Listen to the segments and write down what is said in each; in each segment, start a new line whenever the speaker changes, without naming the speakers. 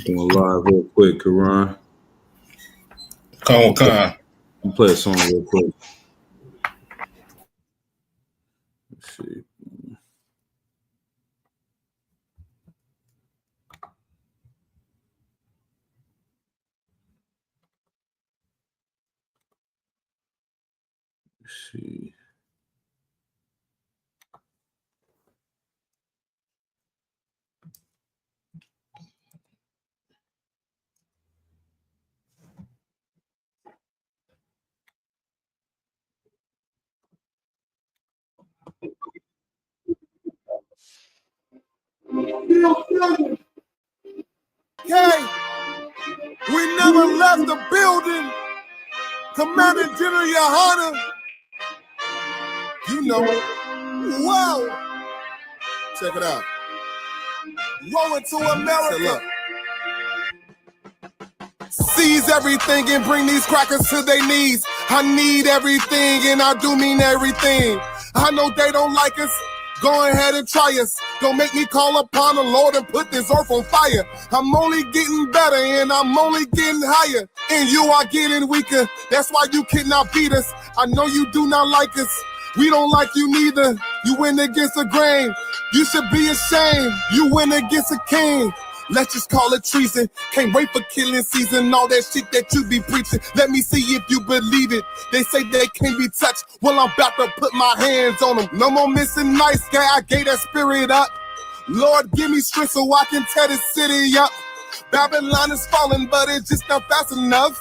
Going live real quick, Karan.
Come on.
Play a song real quick. Let's see. Let's see.
Okay, we never left the building. Commander General Yohana, you know, whoa. Check it out. Rolling to America. Seize everything and bring these crackers to their knees. I need everything and I do mean everything. I know they don't like us. Go ahead and try us. Don't make me call upon the Lord and put this earth on fire. I'm only getting better and I'm only getting higher. And you are getting weaker. That's why you cannot beat us. I know you do not like us. We don't like you neither. You went against the grain. You should be ashamed. You went against a king. Let's just call it treason. Can't wait for killing season. All that shit that you be preaching. Let me see if you believe it. They say they can't be touched. Well, I'm about to put my hands on them. No more missing nice guy. I gave that spirit up. Lord, give me strength so I can tear this city up. Babylon is falling, but it's just not fast enough.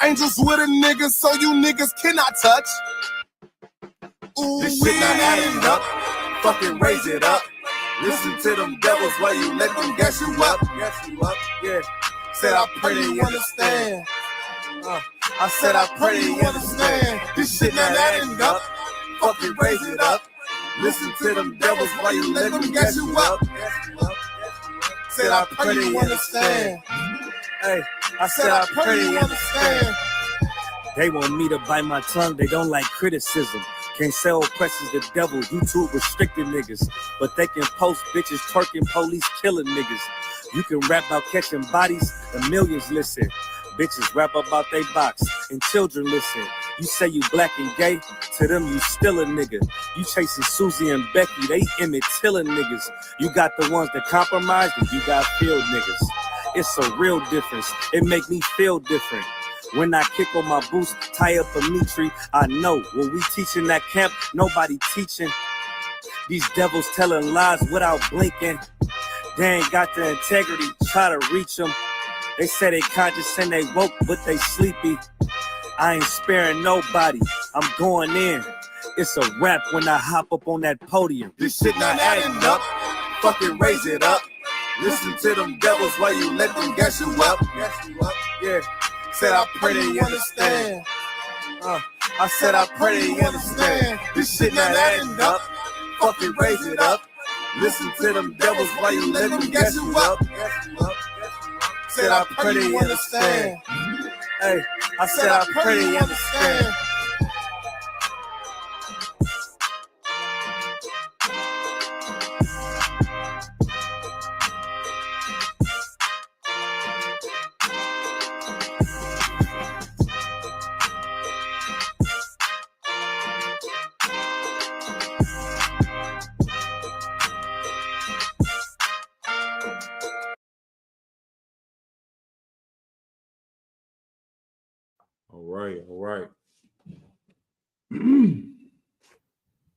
Angels with a nigga, so you niggas cannot touch. Ooh, this shit not adding up. Fucking raise it up. Listen to them devils while you let them gas you up. Yeah. Said I pray they understand. I said I pray they understand. This shit not adding up. Fucking raise it up. Listen to them devils while you let them gas you up. Said I pray they understand. Hey, I said I pray they understand.
They want me to bite my tongue. They don't like criticism. Can't sell oppressors the devil, YouTube restricted niggas. But they can post bitches twerking, police killing niggas. You can rap about catching bodies, and millions listen. Bitches rap about they box, and children listen. You say you black and gay, to them you still a nigga. You chasing Susie and Becky, they Emmett Tillin niggas. You got the ones that compromise, and you got field niggas. It's a real difference, it make me feel different. When I kick on my boots, tie up a meat tree, I know when we teaching that camp, nobody teaching. These devils telling lies without blinking. They ain't got the integrity, try to reach them. They say they conscious and they woke, but they sleepy. I ain't sparing nobody, I'm going in. It's a rap when I hop up on that podium.
This shit not adding up, fucking raise it up. Listen to them devils while you let them gas you up. Yeah. Said I pray they understand. I said I pray they understand. This shit not adding up. Fucking raise it up. Listen to them devils while you let them gas you up. Said I pray they understand. Hey, I said I pray they understand.
All right.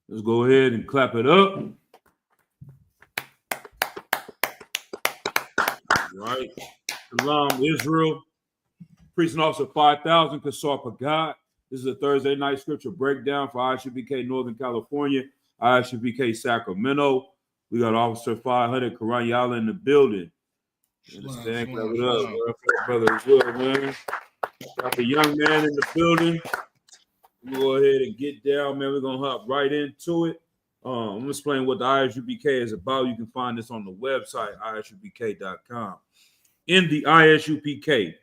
Let's go ahead and clap it up. All right. Shalom, Israel. Priest and Officer 5000, Kasar Pagat. This is a Thursday night scripture breakdown for ISUPK Northern California, ISUPK Sacramento. We got Officer 500, Karan Yala in the building. Understand? Clap it up, brother as well, man. Got the young man in the building. We'll go ahead and get down, man. We're going to hop right into it. I'm going to explain what the ISUPK is about. You can find this on the website, isupk.com. In the ISUPK,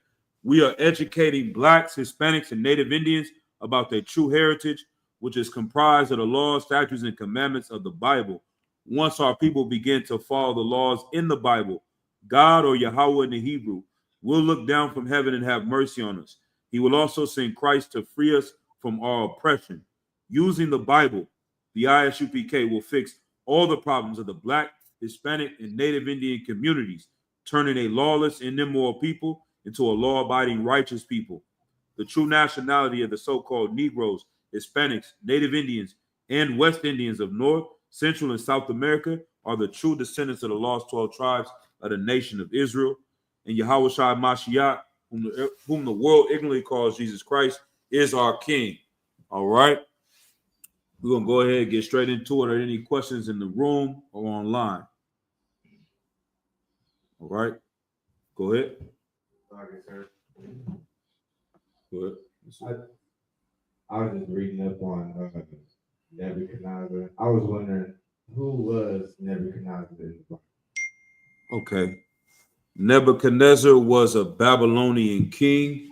we are educating Blacks, Hispanics, and Native Indians about their true heritage, which is comprised of the laws, statutes, and commandments of the Bible, once our people begin to follow the laws in the Bible, God, or Yahweh in the Hebrew, will look down from heaven and have mercy on us. He will also send Christ to free us from our oppression. Using the Bible, the ISUPK will fix all the problems of the Black, Hispanic, and Native Indian communities, turning a lawless and immoral people into a law-abiding righteous people. The true nationality of the so-called Negroes, Hispanics, Native Indians, and West Indians of North, Central, and South America are the true descendants of the lost 12 tribes of the nation of Israel. And Yahweh Shai Mashiach, whom the world ignorantly calls Jesus Christ, is our King. All right? We're going to go ahead and get straight into it. Are there any questions in the room or online? All right. Go ahead.
Okay, sir.
Go ahead.
I was just reading up on Nebuchadnezzar. I was wondering who was Nebuchadnezzar in the Bible?
Okay. Nebuchadnezzar was a Babylonian king.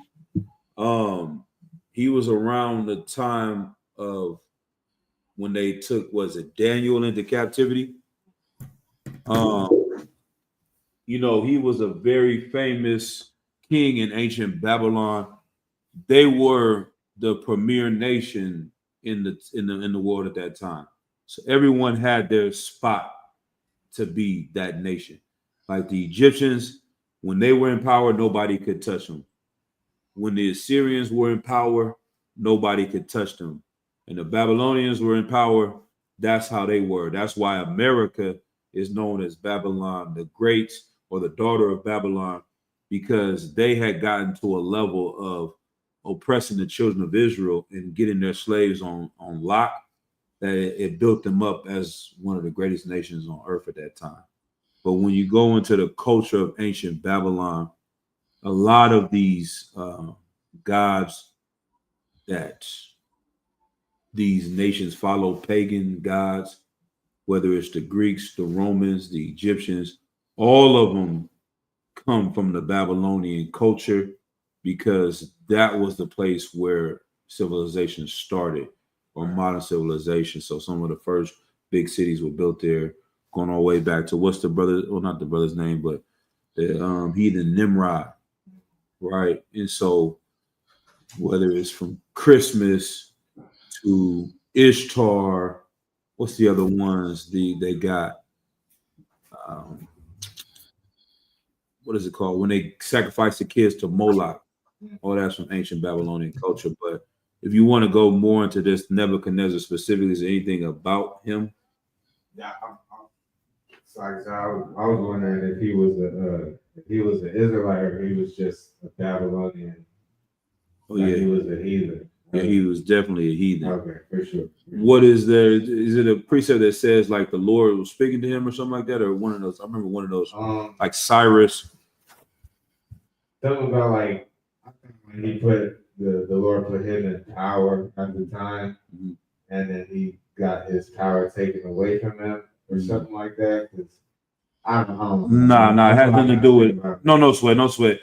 He was around the time of when they took, was it Daniel into captivity? You know, he was a very famous king in ancient Babylon. They were the premier nation in the world at that time. So everyone had their spot to be that nation. Like the Egyptians, when they were in power, nobody could touch them. When the Assyrians were in power, nobody could touch them. And the Babylonians were in power. That's how they were. That's why America is known as Babylon the Great, or the daughter of Babylon, because they had gotten to a level of oppressing the children of Israel and getting their slaves on lock, that it built them up as one of the greatest nations on earth at that time. But when you go into the culture of ancient Babylon, a lot of these gods that these nations follow, pagan gods, whether it's the Greeks, the Romans, the Egyptians, all of them come from the Babylonian culture, because that was the place where civilization started, or modern civilization. So some of the first big cities were built there, going all the way back to what's the brother, well, not the brother's name, but the heathen Nimrod, right? And so whether it's from Christmas to Ishtar, what's the other ones they got? What is it called? When they sacrifice the kids to Moloch. Oh, that's from ancient Babylonian culture. But if you want to go more into this Nebuchadnezzar specifically, is there anything about him?
Yeah, I was wondering if he was an Israelite or he was just a Babylonian.
Oh yeah,
he was a heathen.
Yeah, he was definitely a heathen.
Okay, for sure.
What is there? Is it a precept that says like the Lord was speaking to him or something like that, or one of those? I remember one of those, like Cyrus.
Something about like when he put the Lord put him in power at the time, and then he got his power taken away from him or something like that. I don't know.
Nah, it has nothing to do with no sweat.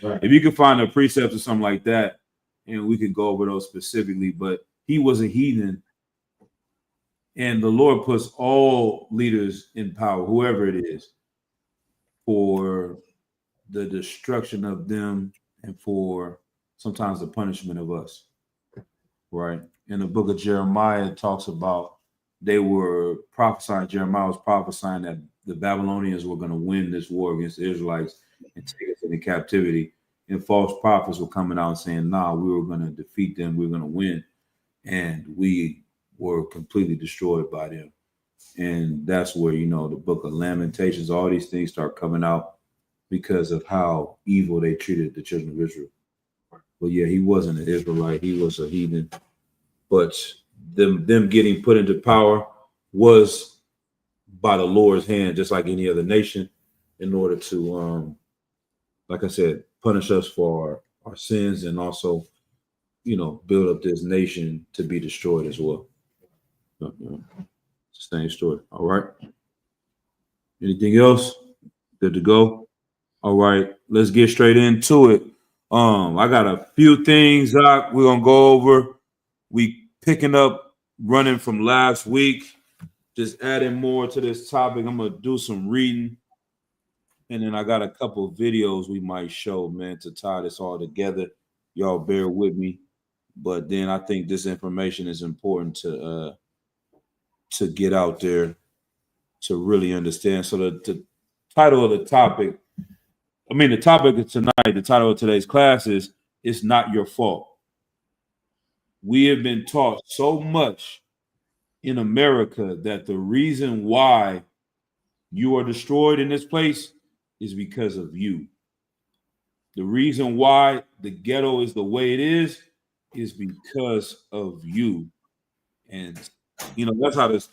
Right.
If you can find a precept or something like that, and we could go over those specifically, but he was a heathen, and the Lord puts all leaders in power, whoever it is, for the destruction of them and for sometimes the punishment of us, right? In the book of Jeremiah, it talks about they were prophesying, Jeremiah was prophesying that the Babylonians were going to win this war against the Israelites and take us into captivity. And false prophets were coming out saying, nah, we were going to defeat them, we were going to win. And we were completely destroyed by them. And that's where, you know, the book of Lamentations, all these things start coming out because of how evil they treated the children of Israel. But yeah, he wasn't an Israelite, he was a heathen. But them getting put into power was by the Lord's hand, just like any other nation, in order to, like I said, punish us for our sins and also, you know, build up this nation to be destroyed as well. Same story. All right. Anything else? Good to go. All right. Let's get straight into it. I got a few things we're gonna go over. We picking up running from last week. just adding more to this topic. I'm gonna do some reading, and then I got a couple of videos we might show, man, to tie this all together. Y'all bear with me, but then I think this information is important to get out there to really understand. So the title of the topic, the topic of tonight, the title of today's class is "It's Not Your Fault." We have been taught so much in America that the reason why you are destroyed in this place is because of you. The reason why the ghetto is the way it is because of you. And that's how this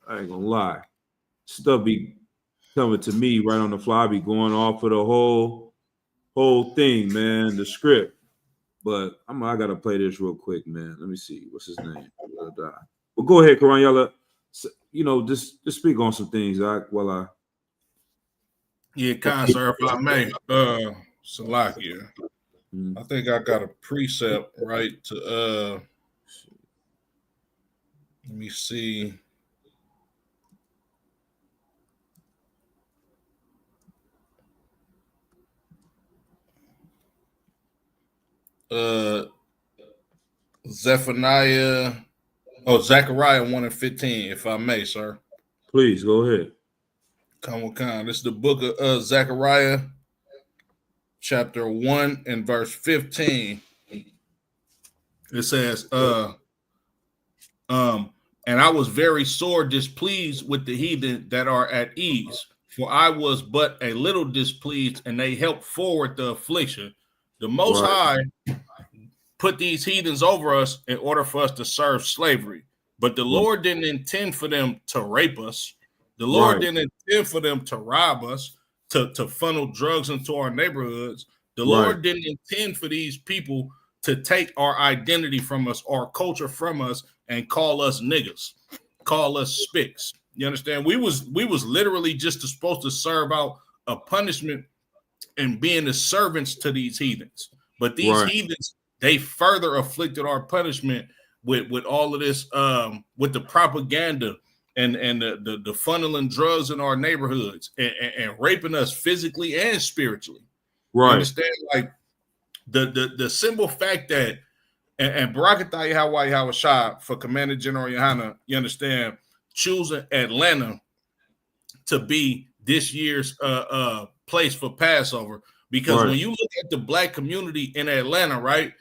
I ain't gonna lie. Stuff be coming to me right on the fly, be going off of the whole thing, man, the script. But I gotta play this real quick, man. Let me see. What's his name? Well, go ahead, Karan. Y'all, just speak on some things.
Yeah, kind sir, if I may, Salakia. I think I got a precept right to let me see. Zechariah 1:15, if I may, sir.
Please go ahead.
Come on. This is the book of Zechariah, chapter 1 and verse 15. It says, and I was very sore displeased with the heathen that are at ease, for I was but a little displeased, and they helped forward the affliction. The Most High put these heathens over us in order for us to serve slavery. But the Lord didn't intend for them to rape us. The Lord didn't intend for them to rob us, to funnel drugs into our neighborhoods. The Lord didn't intend for these people to take our identity from us, our culture from us, and call us niggas, call us spics. You understand? We was literally just supposed to serve out a punishment and being the servants to these heathens. But these heathens, they further afflicted our punishment with all of this, with the propaganda and the funneling drugs in our neighborhoods and raping us physically and spiritually. You understand? Like the simple fact that and Barakatah Yahweh Yahushua for Commander General Yohana, you understand, choosing Atlanta to be this year's place for Passover. Because when you look at the black community in Atlanta, right,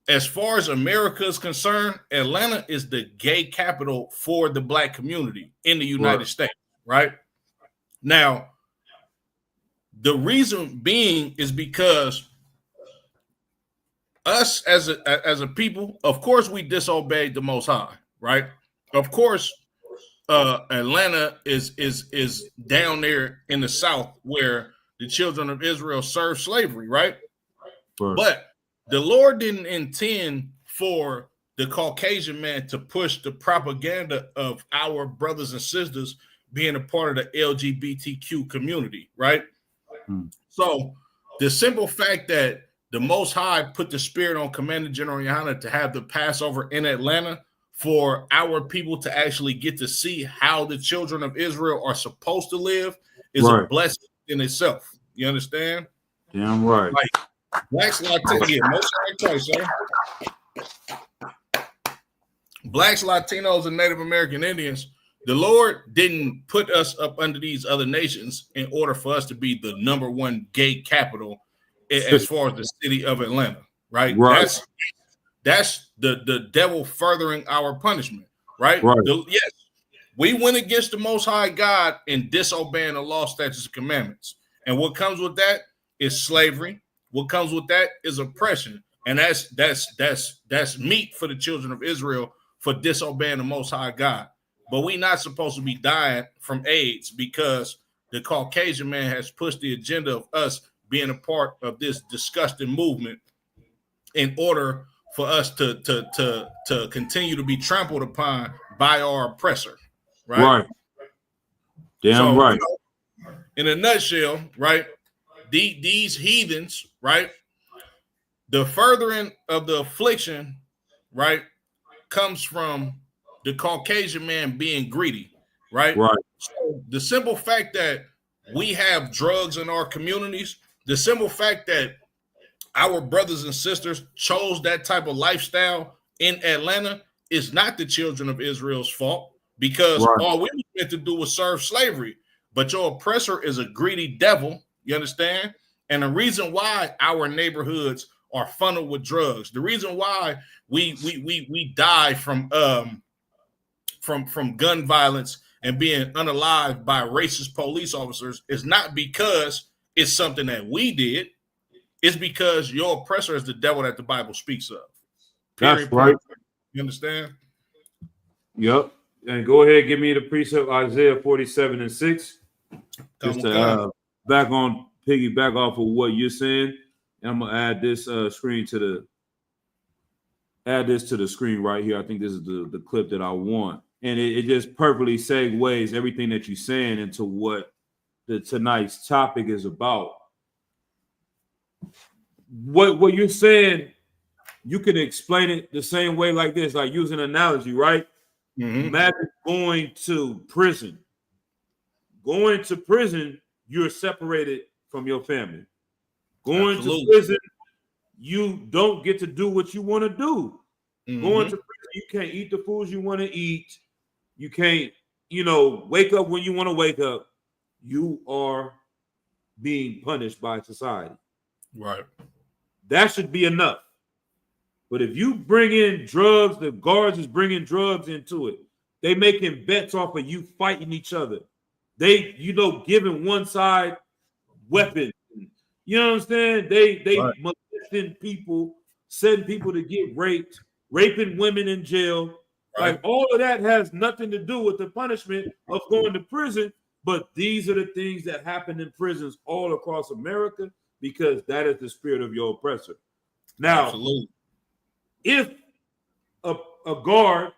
as far as America is concerned, Atlanta is the gay capital for the black community in the United States, right? Now, the reason being is because us as a people, of course, we disobeyed the Most High, right? Of course, Atlanta is down there in the South where the children of Israel served slavery, right? But the Lord didn't intend for the Caucasian man to push the propaganda of our brothers and sisters being a part of the LGBTQ community, right? So the simple fact that the Most High put the spirit on Commander General Yohana to have the Passover in Atlanta for our people to actually get to see how the children of Israel are supposed to live is a blessing in itself. You understand?
Damn right.
Like blacks, Blacks, Latinos, and Native American Indians, the Lord didn't put us up under these other nations in order for us to be the number one gay capital as far as the city of Atlanta, right? That's the devil furthering our punishment, right? Yes, we went against the Most High God in disobeying the law, statutes, and commandments. And what comes with that is slavery. What comes with that is oppression. And that's meat for the children of Israel for disobeying the Most High God. But we're not supposed to be dying from AIDS because the Caucasian man has pushed the agenda of us being a part of this disgusting movement in order for us to continue to be trampled upon by our oppressor, right?
Damn right.
In a nutshell, right, these heathens, right, the furthering of the affliction, right, comes from the Caucasian man being greedy. right?
Right.
So the simple fact that we have drugs in our communities, the simple fact that our brothers and sisters chose that type of lifestyle in Atlanta is not the children of Israel's fault, because
Right.
all we were meant to do was serve slavery. But your oppressor is a greedy devil. You understand? And the reason why our neighborhoods are funneled with drugs, the reason why we die from gun violence and being unalived by racist police officers is not because it's something that we did. It's because your oppressor is the devil that the Bible speaks of.
That's right.
You understand?
Yep. And go ahead, give me the precept Isaiah 47:6. Just to piggyback off of what you're saying. And I'm gonna add this screen to the screen right here. I think this is the clip that I want. And it just perfectly segues everything that you're saying into what tonight's topic is about. What you're saying, you can explain it the same way like this, like using an analogy, right?
Mm-hmm.
Imagine going to prison. Going to prison, you're separated from your family. Going
Absolutely.
to prison, you don't get to do what you want to do.
Mm-hmm.
Going to prison, you can't eat the foods you want to eat. You can't, wake up when you want to wake up. You are being punished by society.
Right.
That should be enough. But if you bring in drugs, the guards is bringing drugs into it. They making bets off of you fighting each other. They, giving one side weapons. You know what I'm saying? They
Right.
molesting people, setting people to get raped, raping women in jail.
Right.
Like all of that has nothing to do with the punishment of going to prison. But these are the things that happen in prisons all across America, because that is the spirit of your oppressor. Now,
Absolutely.
if a guard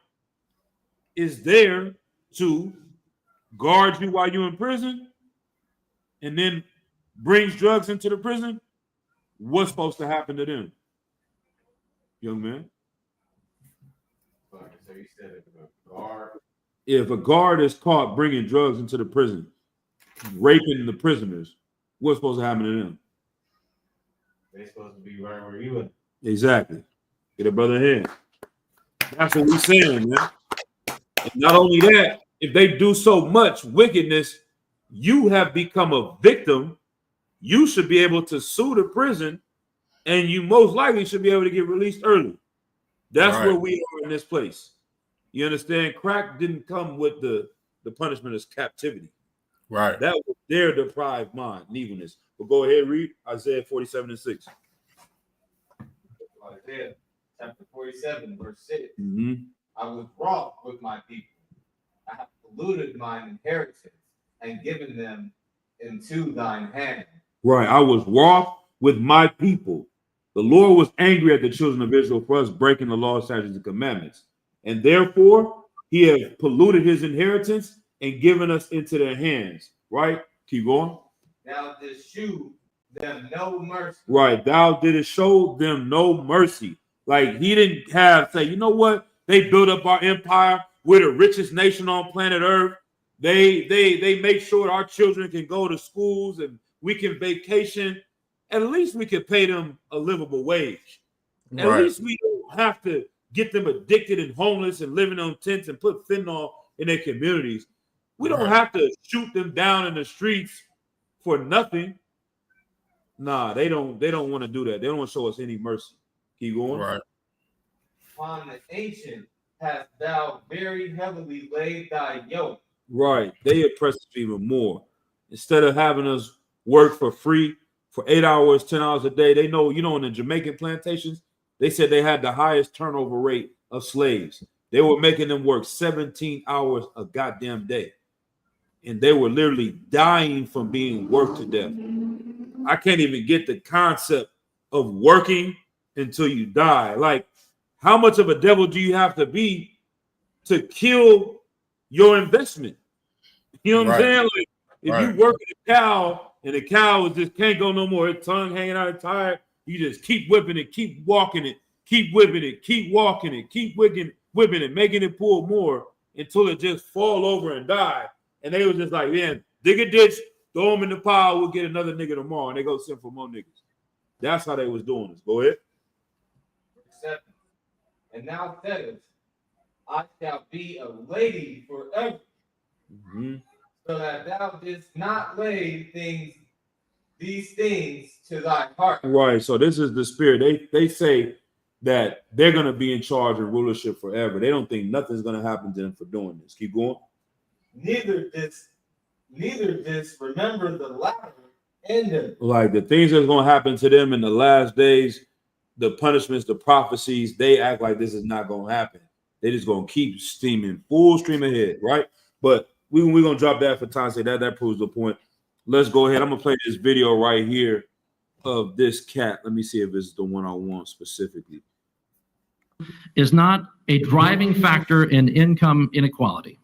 is there to guard you while you're in prison and then brings drugs into the prison, what's supposed to happen to them, young man?
So you said if a guard.
If a guard is caught bringing drugs into the prison, raping the prisoners, what's supposed to happen to them?
They're supposed to be right where you are.
Exactly. Get a brother here. That's what we're saying, man. And not only that, if they do so much wickedness, you have become a victim. You should be able to sue the prison, and you most likely should be able to get released early. That's
Right.
where we are in this place. You understand? Crack didn't come with the punishment as captivity.
Right.
That was their deprived mind, evilness. But go ahead, read Isaiah 47:6.
Isaiah chapter 47, verse 6.
Mm-hmm.
I was wroth with my people. I have polluted mine inheritance and given them into thine hand.
Right. I was wroth with my people. The Lord was angry at the children of Israel for us breaking the law, statutes, and commandments. And therefore, he has polluted his inheritance and given us into their hands. Right? Keep going.
Thou didst shew them no mercy.
Right. Thou didst show them no mercy. Like he didn't say, you know what? They built up our empire. We're the richest nation on planet Earth. They make sure our children can go to schools and we can vacation. At least we can pay them a livable wage. At
Right.
least we don't have to get them addicted and homeless and living on tents and put fentanyl in their communities. We don't
Right.
have to shoot them down in the streets for nothing. Nah, they don't want to do that. They don't want to show us any mercy. Keep going.
Right.
Upon the ancient hast thou very heavily laid thy yoke.
Right. They oppress us even more. Instead of having us work for free for 8 hours, 10 hours a day, they know, in the Jamaican plantations, they said they had the highest turnover rate of slaves. They were making them work 17 hours a goddamn day. And they were literally dying from being worked to death. I can't even get the concept of working until you die. Like, how much of a devil do you have to be to kill your investment? You know what I'm saying? Like, if you work a cow and the cow just can't go no more, its tongue hanging out, tired, you just keep whipping it, keep walking it, keep whipping it, keep walking it, keep whipping it, making it pull more. until it just fall over and die. And they was just like, man, dig a ditch, throw them in the pile, we'll get another nigga tomorrow. And they go send for more niggas. That's how they was doing this. Go ahead.
And now says, I shall be a lady forever, so that thou didst not lay these things to thy heart.
Right. So this is the spirit. They say that they're going to be in charge of rulership forever. They don't think nothing's going to happen to them for doing this. Keep going.
Neither this remember the latter end of it.
Like the things that's going to happen to them in the last days, the punishments, the prophecies, they act like this is not going to happen. They just going to keep steaming full stream ahead, right? But we're going to drop that for time. Say that proves the point. Let's go ahead. I'm going to play this video right here of this cat. Let me see if it's the one I want specifically.
Is not a driving factor in income inequality.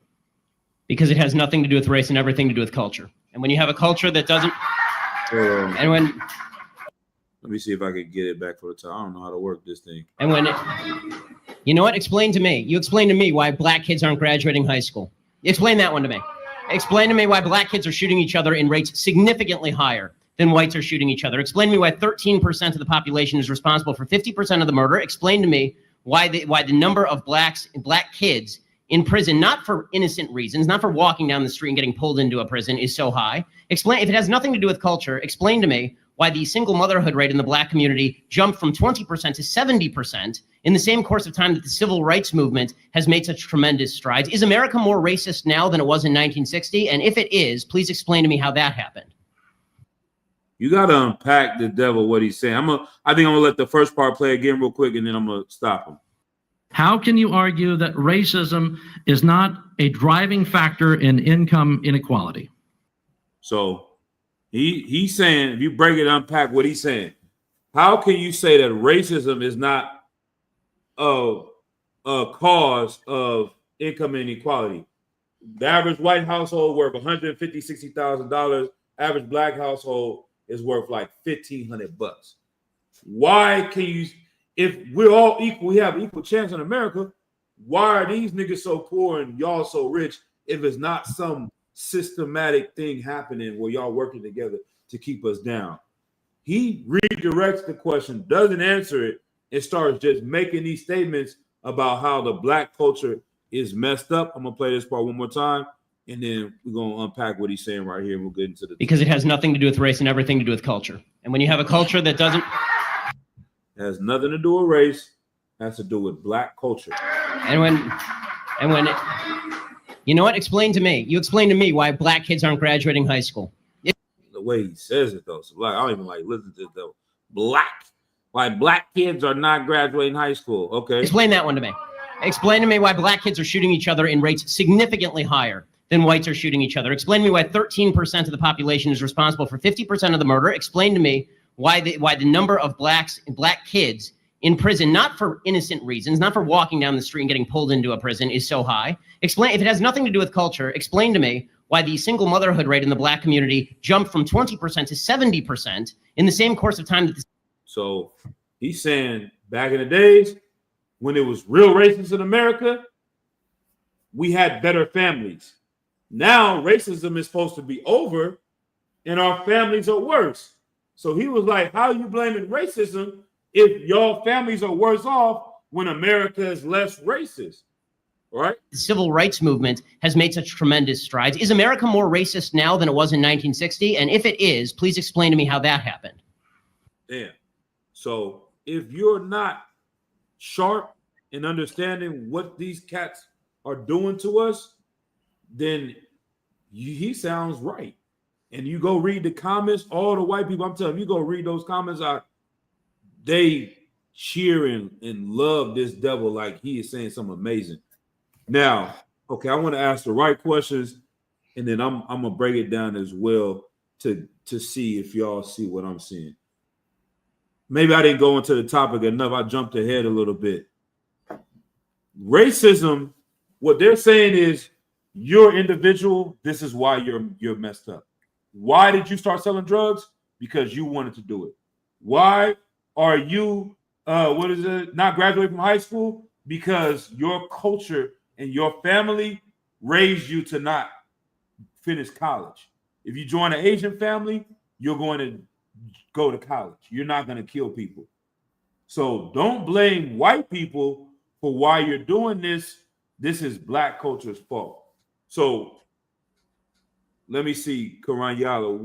Because it has nothing to do with race and everything to do with culture. And when you have a culture that doesn't, and when,
let me see if I can get it back for the time. I don't know how to work this thing.
and when, you know what? Explain to me. You explain to me why black kids aren't graduating high school. Explain that one to me. Explain to me why black kids are shooting each other in rates significantly higher than whites are shooting each other. Explain to me why 13% of the population is responsible for 50% of the murder. Explain to me why the number of black kids in prison, not for innocent reasons, not for walking down the street and getting pulled into a prison, is so high. Explain, if it has nothing to do with culture, explain to me why the single motherhood rate in the black community jumped from 20% to 70% in the same course of time that the civil rights movement has made such tremendous strides. Is America more racist now than it was in 1960? And if it is, please explain to me how that happened.
You got to unpack the devil, what he's saying. I think I'm going to let the first part play again real quick, and then I'm going to stop him.
How can you argue that racism is not a driving factor in income inequality?
So he's saying, if you break it, unpack what he's saying, how can you say that racism is not a cause of income inequality? The average white household worth $150,000, $60,000. Average black household is worth like $1,500. Why can you? If we're all equal, we have equal chance in America, why are these niggas so poor and y'all so rich if it's not some systematic thing happening where y'all working together to keep us down? He redirects the question, doesn't answer it, and starts just making these statements about how the black culture is messed up. I'm going to play this part one more time, and then we're going to unpack what he's saying right here, and we'll get into the...
Because it has nothing to do with race and everything to do with culture. And when you have a culture that doesn't...
It has nothing to do with race. It has to do with black culture.
And when, you know what? Explain to me. You explain to me why black kids aren't graduating high school.
The way he says it, though. So like, I don't even like listen to it, though. Black kids are not graduating high school. Okay.
Explain that one to me. Explain to me why black kids are shooting each other in rates significantly higher than whites are shooting each other. Explain to me why 13% of the population is responsible for 50% of the murder. Explain to me why the number of black kids in prison, not for innocent reasons, not for walking down the street and getting pulled into a prison, is so high. Explain, if it has nothing to do with culture, explain to me why the single motherhood rate in the black community jumped from 20% to 70% in the same course of time that
So he's saying back in the days when it was real racist in America, we had better families. Now racism is supposed to be over and our families are worse. So he was like, how are you blaming racism if your families are worse off when America is less racist? Right?
the civil rights movement has made such tremendous strides. Is America more racist now than it was in 1960? And if it is, please explain to me how that happened.
Damn. So if you're not sharp in understanding what these cats are doing to us, then he sounds right. And you go read the comments, all the white people, I'm telling you, go read those comments out. They cheer and love this devil like he is saying something amazing. Now, okay, I want to ask the right questions, and then I'm gonna break it down as well to see if y'all see what I'm seeing. Maybe I didn't go into the topic enough. I jumped ahead a little bit. Racism, what they're saying is you're individual. This is why you're messed up. Why did you start selling drugs? Because you wanted to do it. Why are you not graduating from high school? Because your culture and your family raised you to not finish college. If you join an Asian family, you're going to go to college. You're not going to kill people. So don't blame white people for why you're doing this. This is black culture's fault. So let me see, Karan Yala,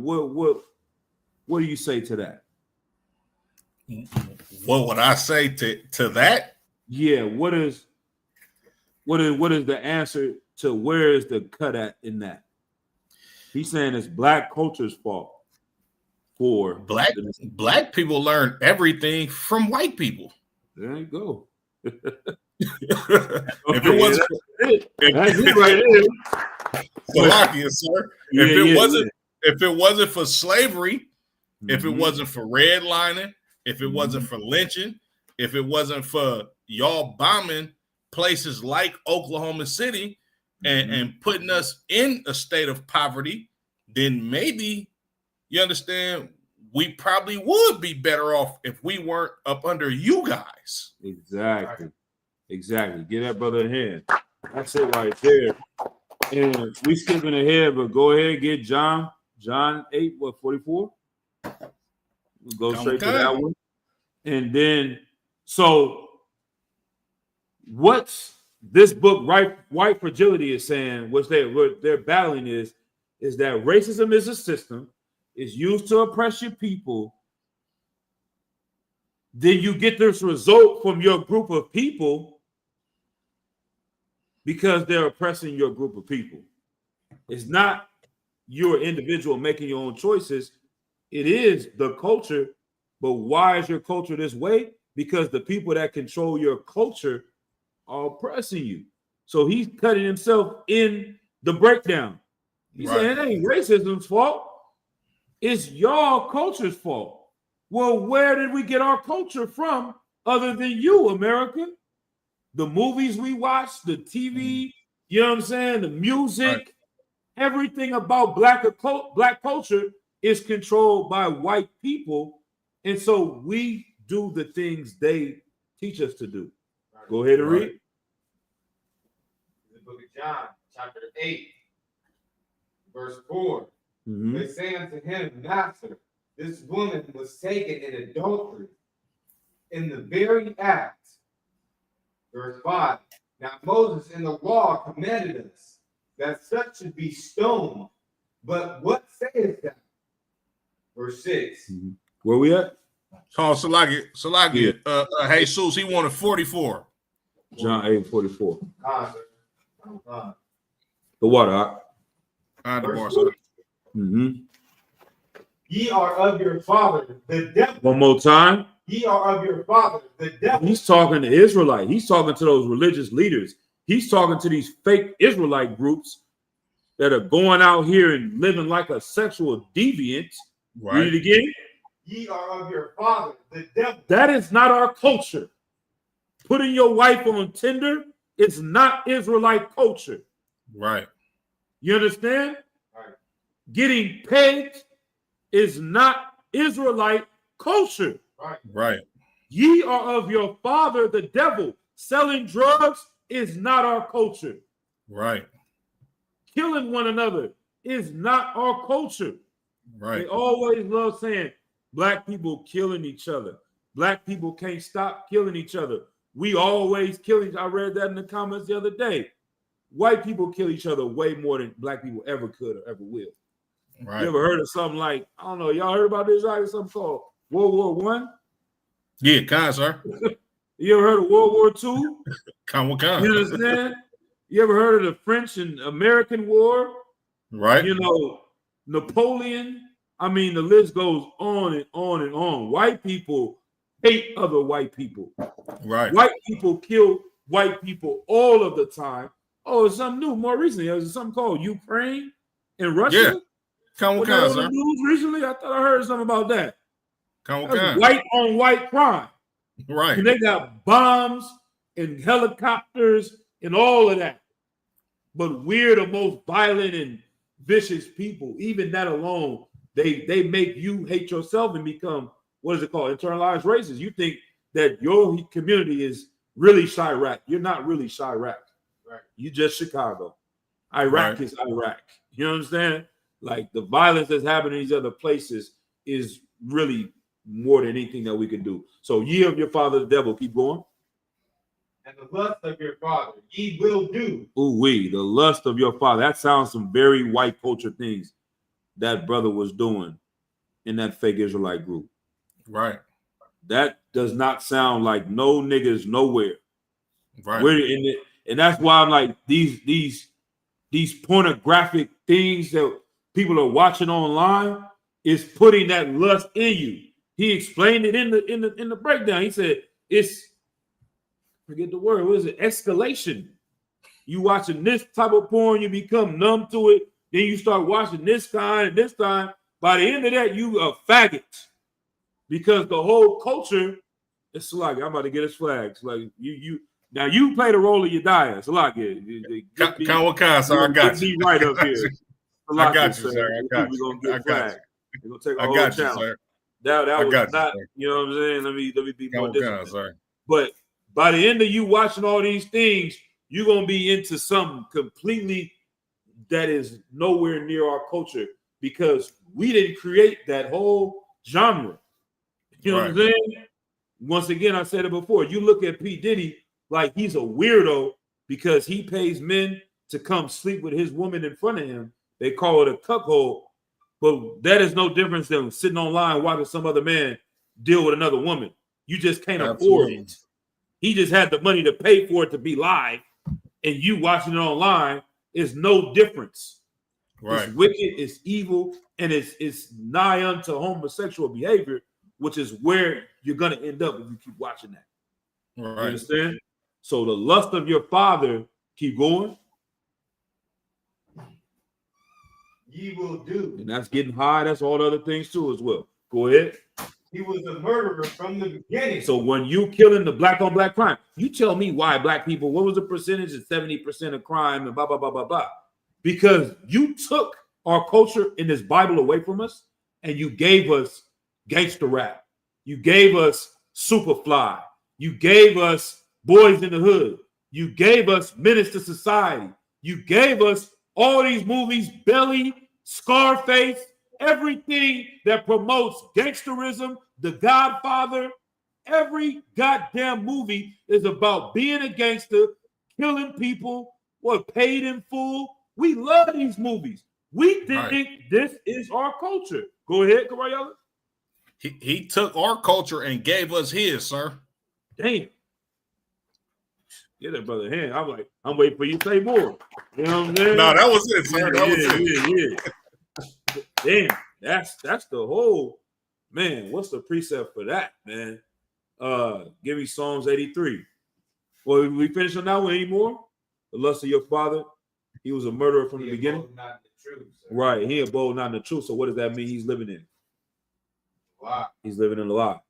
what do you say to that?
What would I say to that?
Yeah, what is the answer to where is the cut at in that? He's saying it's black culture's fault for
black people learn everything from white people.
There you go.
If it wasn't
that's it right there.
Salakia, sir. If it wasn't for slavery, if it wasn't for redlining, if it wasn't for lynching, if it wasn't for y'all bombing places like Oklahoma City and putting us in a state of poverty, then maybe, you understand, we probably would be better off if we weren't up under you guys.
Exactly. Get that brother a hand. That's it right there. And we skipping ahead, but go ahead, get John 8, 44? We'll go straight to that one. And then, so what's this book, White Fragility, is saying, what they're battling is that racism is a system, is used to oppress your people. Then you get this result from your group of people because they're oppressing your group of people. It's not your individual making your own choices. It is the culture. But why is your culture this way? Because the people that control your culture are oppressing you. So he's cutting himself in the breakdown. He's saying it ain't racism's fault. It's y'all culture's fault. Well, where did we get our culture from other than you, America? The movies we watch, the TV, you know what I'm saying? The music, everything about black culture is controlled by white people. And so we do the things they teach us to do. Go ahead and read.
The book of John, chapter 8, verse 4. They say unto him, Master, this woman was taken in adultery in the very act. Verse 5. Now Moses in the law commanded us that such should be stoned. But what saith thou? Verse 6.
Where we at?
Call Salakia. Jesus, he wanted 44.
John 8, 44.
The
The water.
Ye are of your father, the devil.
One more time.
Ye are of your father, the devil.
He's talking to Israelite. He's talking to those religious leaders. He's talking to these fake Israelite groups that are going out here and living like a sexual deviant. Read it again.
Ye are of your father, the devil.
That is not our culture. Putting your wife on Tinder is not Israelite culture.
Right.
You understand?
Right.
Getting pegged is not Israelite culture.
Right.
Ye are of your father, the devil. Selling drugs is not our culture.
Right.
Killing one another is not our culture.
Right.
They always love saying black people killing each other. Black people can't stop killing each other. We always kill each other. I read that in the comments the other day. White people kill each other way more than black people ever could or ever will.
Right.
You ever heard of something like, I don't know, y'all heard about this? Something called World War I?
Yeah, sir.
You ever heard of World War II?
You
You understand? You ever heard of the French and American War?
Right.
You know, Napoleon. I mean, the list goes on and on and on. White people hate other white people.
Right.
White people kill white people all of the time. Oh, it's something new. More recently, there's something called Ukraine and Russia.
Yeah. Sir.
News recently, I thought I heard something about that.
That's
white on white crime.
Right.
And they got bombs and helicopters and all of that. But we're the most violent and vicious people. Even that alone, they make you hate yourself and become, what is it called? Internalized racist. You think that your community is really Chirac. You're not really Chirac. You just Chicago. Iraq is Iraq. You know what I'm saying? Like the violence that's happening in these other places is really more than anything that we can do. So ye of your father the devil, keep going.
And the lust of your father, ye will do.
Ooh wee, the lust of your father. That sounds some very white culture things that brother was doing in that fake Israelite group.
Right.
That does not sound like no niggas nowhere.
Right.
We're in it, and that's why I'm like these pornographic things that people are watching online is putting that lust in you. He explained it in the breakdown. He said it's, forget the word, what is it? Escalation. You watching this type of porn, you become numb to it. Then you start watching this kind and this time. By the end of that, you a faggot. Because the whole culture, it's like, I'm about to get his flags. Like you now you play the role of your dyer. It's like it.
Sir, I got you.
Right up here.
I got you, sir. I got you.
We're gonna get flagged. We're gonna take a
I
whole
got you,
challenge.
sir.
That was
got you,
not,
sir.
you know what I'm saying? Let me be more disciplined.
Sir.
But by the end of you watching all these things, you're gonna be into something completely that is nowhere near our culture because we didn't create that whole genre. You know what I'm saying? Once again, I said it before. You look at P. Diddy like he's a weirdo because he pays men to come sleep with his woman in front of him. They call it a cuckold, but that is no difference than sitting online watching some other man deal with another woman. You just can't afford it. He just had the money to pay for it to be live, and you watching it online is no difference.
Right.
It's wicked, it's evil, and it's nigh unto homosexual behavior, which is where you're gonna end up if you keep watching that.
Right.
You understand? So the lust of your father, keep going.
Ye will do.
And that's getting high. That's all the other things too as well. Go ahead.
He was a murderer from the beginning.
So when you killing the black on black crime, you tell me why black people, what was the percentage of 70% of crime and blah, blah, blah, blah, blah. Because you took our culture in this Bible away from us and you gave us gangster rap. You gave us Superfly. You gave us Boys in the Hood. You gave us Menace to Society. You gave us all these movies, Belly, Scarface, everything that promotes gangsterism, The Godfather. Every goddamn movie is about being a gangster, killing people, paid in full. We love these movies. We think this is our culture. Go ahead, Karayala.
He took our culture and gave us his, sir.
Damn. Get that brother hand. I'm like, I'm waiting for you to say more. You know what I'm saying?
No, that was it, sir. That was it.
Yeah. Damn, that's the whole, man. What's the precept for that, man? Give me Psalms 83. Well, we finished on that one anymore? The lust of your father. He was a murderer from the beginning.
Not the truth, sir.
Right. He abode not in the truth. So what does that mean? He's living in?
Wow.
He's living in a lie.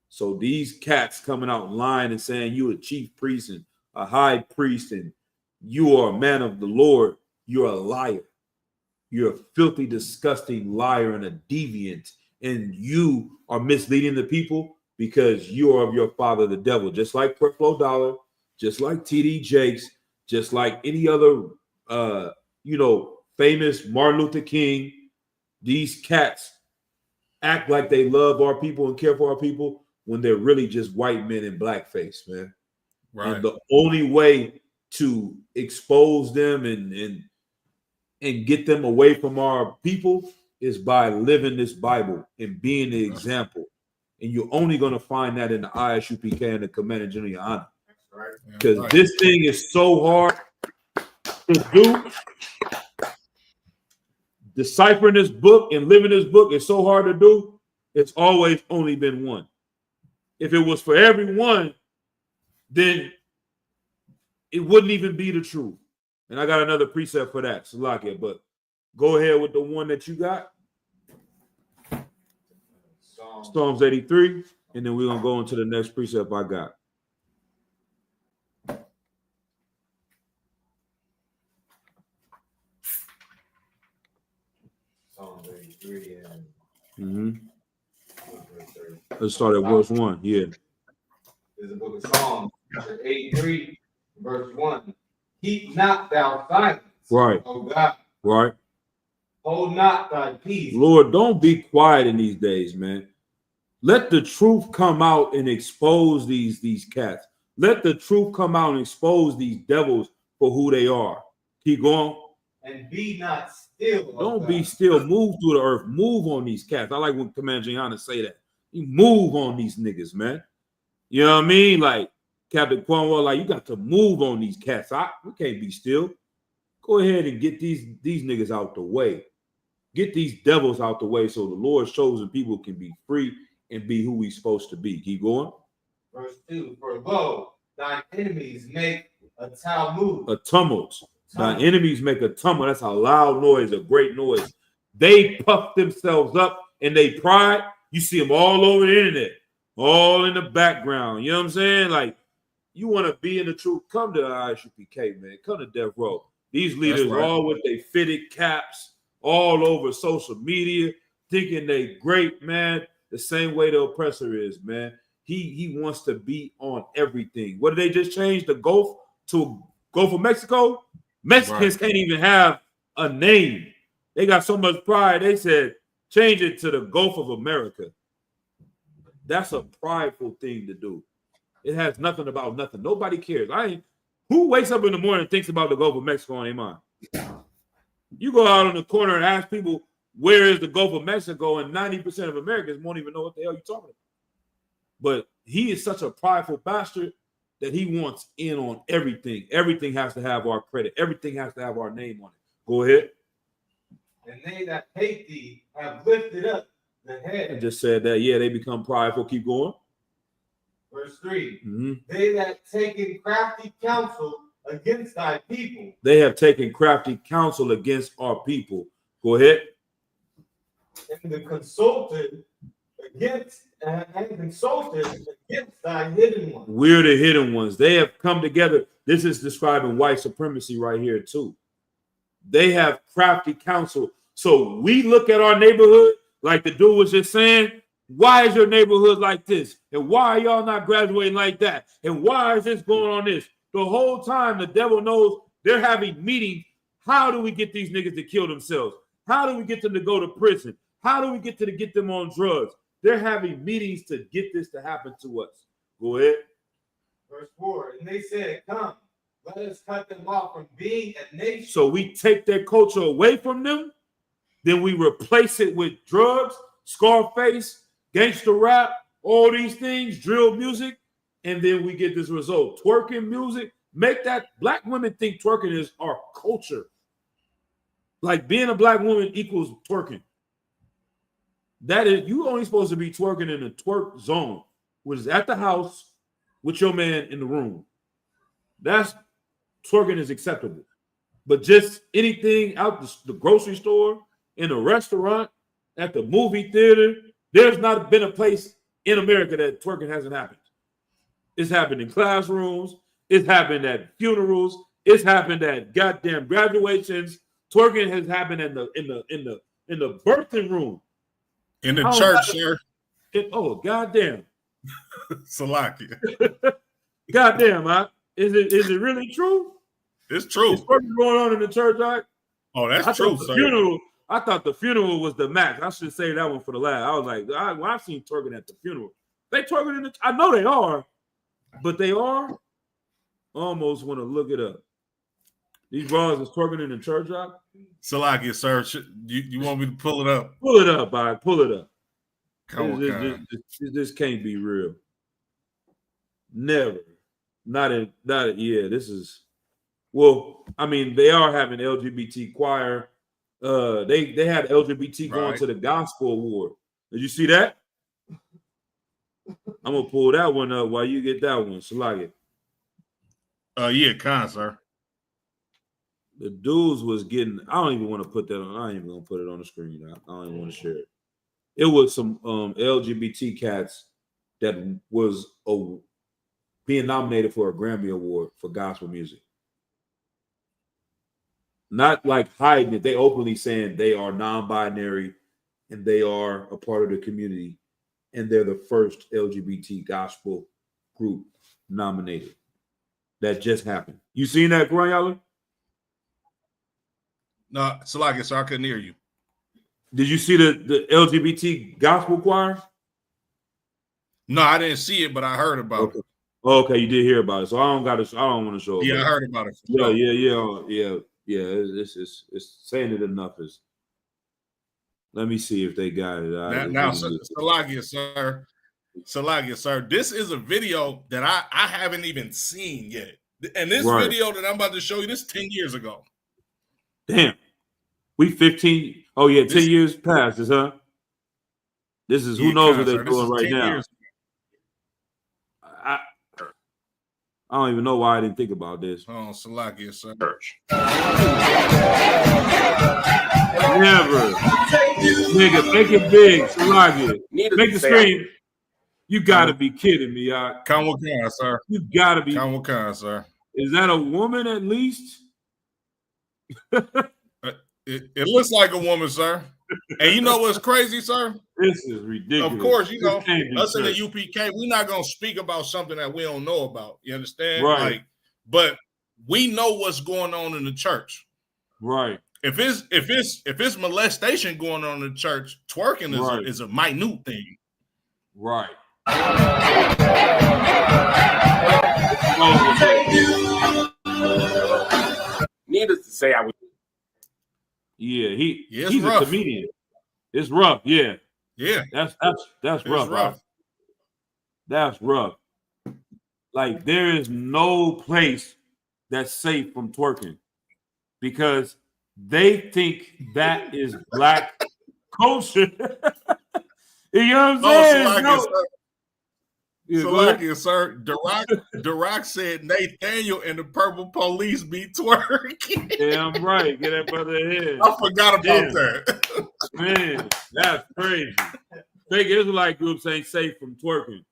So these cats coming out lying and saying you a chief priest and a high priest and you are a man of the Lord, you're a liar. You're a filthy, disgusting liar and a deviant. And you are misleading the people because you are of your father, the devil. Just like Creflo Dollar, just like TD Jakes, just like any other, famous Martin Luther King. These cats act like they love our people and care for our people when they're really just white men in blackface, man. Right. And the only way to expose them and get them away from our people is by living this Bible and being the example. And you're only going to find that in the ISUPK and the Command and General Honor. Because this thing is so hard to do. Deciphering this book and living this book is so hard to do. It's always only been one. If it was for everyone, then it wouldn't even be the truth. And I got another precept for that, Salakia. But go ahead with the one that you got. Psalms 83. And then we're going to go into the next precept I got.
Psalms 83 and
Let's start at verse 1. Yeah.
There's a book of Psalms, chapter 83, verse 1. Keep not thou silence.
Right.
Oh God.
Right.
Hold not thy peace.
Lord, don't be quiet in these days, man. Let the truth come out and expose these cats. Let the truth come out and expose these devils for who they are. Keep going.
And be not still.
Don't be still. Move through the earth. Move on these cats. I like when Commander Gianna say that. You move on these niggas, man. You know what I mean? Like Captain Cornwall, like you got to move on these cats. We can't be still. Go ahead and get these niggas out the way. Get these devils out the way so the Lord's chosen people can be free and be who we supposed to be. Keep going.
Verse 2. For lo, thine enemies make a tumult.
A tumult. Thine enemies make a tumult. That's a loud noise, a great noise. They puff themselves up and they pride. You see them all over the internet, all in the background. You know what I'm saying? Like, you want to be in the truth, come to ISUPK, man. Come to Death Row. These leaders
right.
all with their fitted caps all over social media, thinking they great, man. The same way the oppressor is, man. He wants to be on everything. What did they just change the Gulf to Gulf of Mexico? Mexicans can't even have a name. They got so much pride. They said, change it to the Gulf of America. That's a prideful thing to do. It has nothing about nothing. Nobody cares. Who wakes up in the morning and thinks about the Gulf of Mexico on their mind? You go out on the corner and ask people, where is the Gulf of Mexico? And 90% of Americans won't even know what the hell you're talking about. But he is such a prideful bastard that he wants in on everything. Everything has to have our credit. Everything has to have our name on it. Go ahead.
And they that hate thee have lifted up the head.
I just said that. Yeah, they become prideful. Keep going.
Verse 3.
Mm-hmm.
They that taken crafty counsel against thy people.
They have taken crafty counsel against our people. Go ahead.
And the consulted against thy hidden ones.
We're the hidden ones. They have come together. This is describing white supremacy right here, too. They have crafty counsel. So we look at our neighborhood, like the dude was just saying, why is your neighborhood like this? And why are y'all not graduating like that? And why is this going on this? The whole time the devil knows they're having meetings. How do we get these niggas to kill themselves? How do we get them to go to prison? How do we get them on drugs? They're having meetings to get this to happen to us. Go ahead.
Verse 4. And they said, come, let us cut them off from being a nation.
So we take their culture away from them. Then we replace it with drugs, Scarface, gangster rap, all these things, drill music. And then we get this result. Twerking music. Make that black women think twerking is our culture. Like being a black woman equals twerking. That is, you only supposed to be twerking in a twerk zone, which is at the house with your man in the room. That's twerking is acceptable. But just anything out the grocery store, in a restaurant, at the movie theater, there's not been a place in America that twerking hasn't happened. It's happened in classrooms. It's happened at funerals. It's happened at goddamn graduations. Twerking has happened in the birthing room.
In the church, sir.
Oh, goddamn.
Salakia.
Goddamn, is it really true?
It's true.
Is twerking going on in the church, right?
Oh, that's true, sir.
I thought the funeral was the max. I should say that one for the last. I was like, when I've seen twerking at the funeral. They twerking in the. I know they are, but they are. Almost want to look it up. These bras is twerking in the church, right?
Salakia, sir. You want me to pull it up?
Pull it up, all right. Pull it up.
This
This can't be real. Never. Yeah, this is. Well, I mean, they are having LGBT choir. They had LGBT going to the gospel award. Did you see that? I'm gonna pull that one up while you get that one. Salakia.
Yeah, sir.
The dudes was getting. I don't even want to put that on. I ain't even gonna put it on the screen. I don't even want to share it. It was some LGBT cats that was being nominated for a Grammy Award for gospel music. Not like hiding it. They openly saying they are non-binary and they are a part of the community. And they're the first LGBT gospel group nominated. that just happened. You seen that, Quran?
No, Salaki, so I couldn't hear you.
Did you see the LGBT gospel choir?
No, I didn't see it, but I heard about it.
Okay, you did hear about it, so I don't want to show it.
Yeah, I heard about it.
Yeah. It's saying it enough. Let me see if they got it.
Now, Salagia, sir, this is a video that I haven't even seen yet. And this video that I'm about to show you, this is 10 years ago.
Damn. We 15. Oh, yeah, 10 years past this, huh? This is who knows what they're doing right now. I don't even know why I didn't think about this.
Oh, Salakia, sir.
Never. Nigga, make it big. Salakia. Make the screen. You gotta be kidding me, y'all.
Come with Khan, sir.
You gotta be.
Come with Khan, sir.
Is that a woman at least?
It looks like a woman, sir. And you know what's crazy, sir?
This is ridiculous.
Of course, you know, us in
true.
the UPK, we're not going to speak about something that we don't know about. You understand?
Right.
Like, but we know what's going on in the church.
Right.
If it's molestation going on in the church, twerking is a minute thing.
Right.
Needless to say, I was.
Yeah,
it's
he's
rough.
a comedian. It's rough, yeah.
Yeah.
That's rough.
Rough.
That's rough. Like, there is no place that's safe from twerking because they think that is black culture. You know what I'm saying?
Salakia, sir. Dirac said Nathaniel and the Purple Police be twerking.
Damn right. Get that brother head.
I forgot about that.
Man, that's crazy. Fake Israelite groups ain't safe from twerking.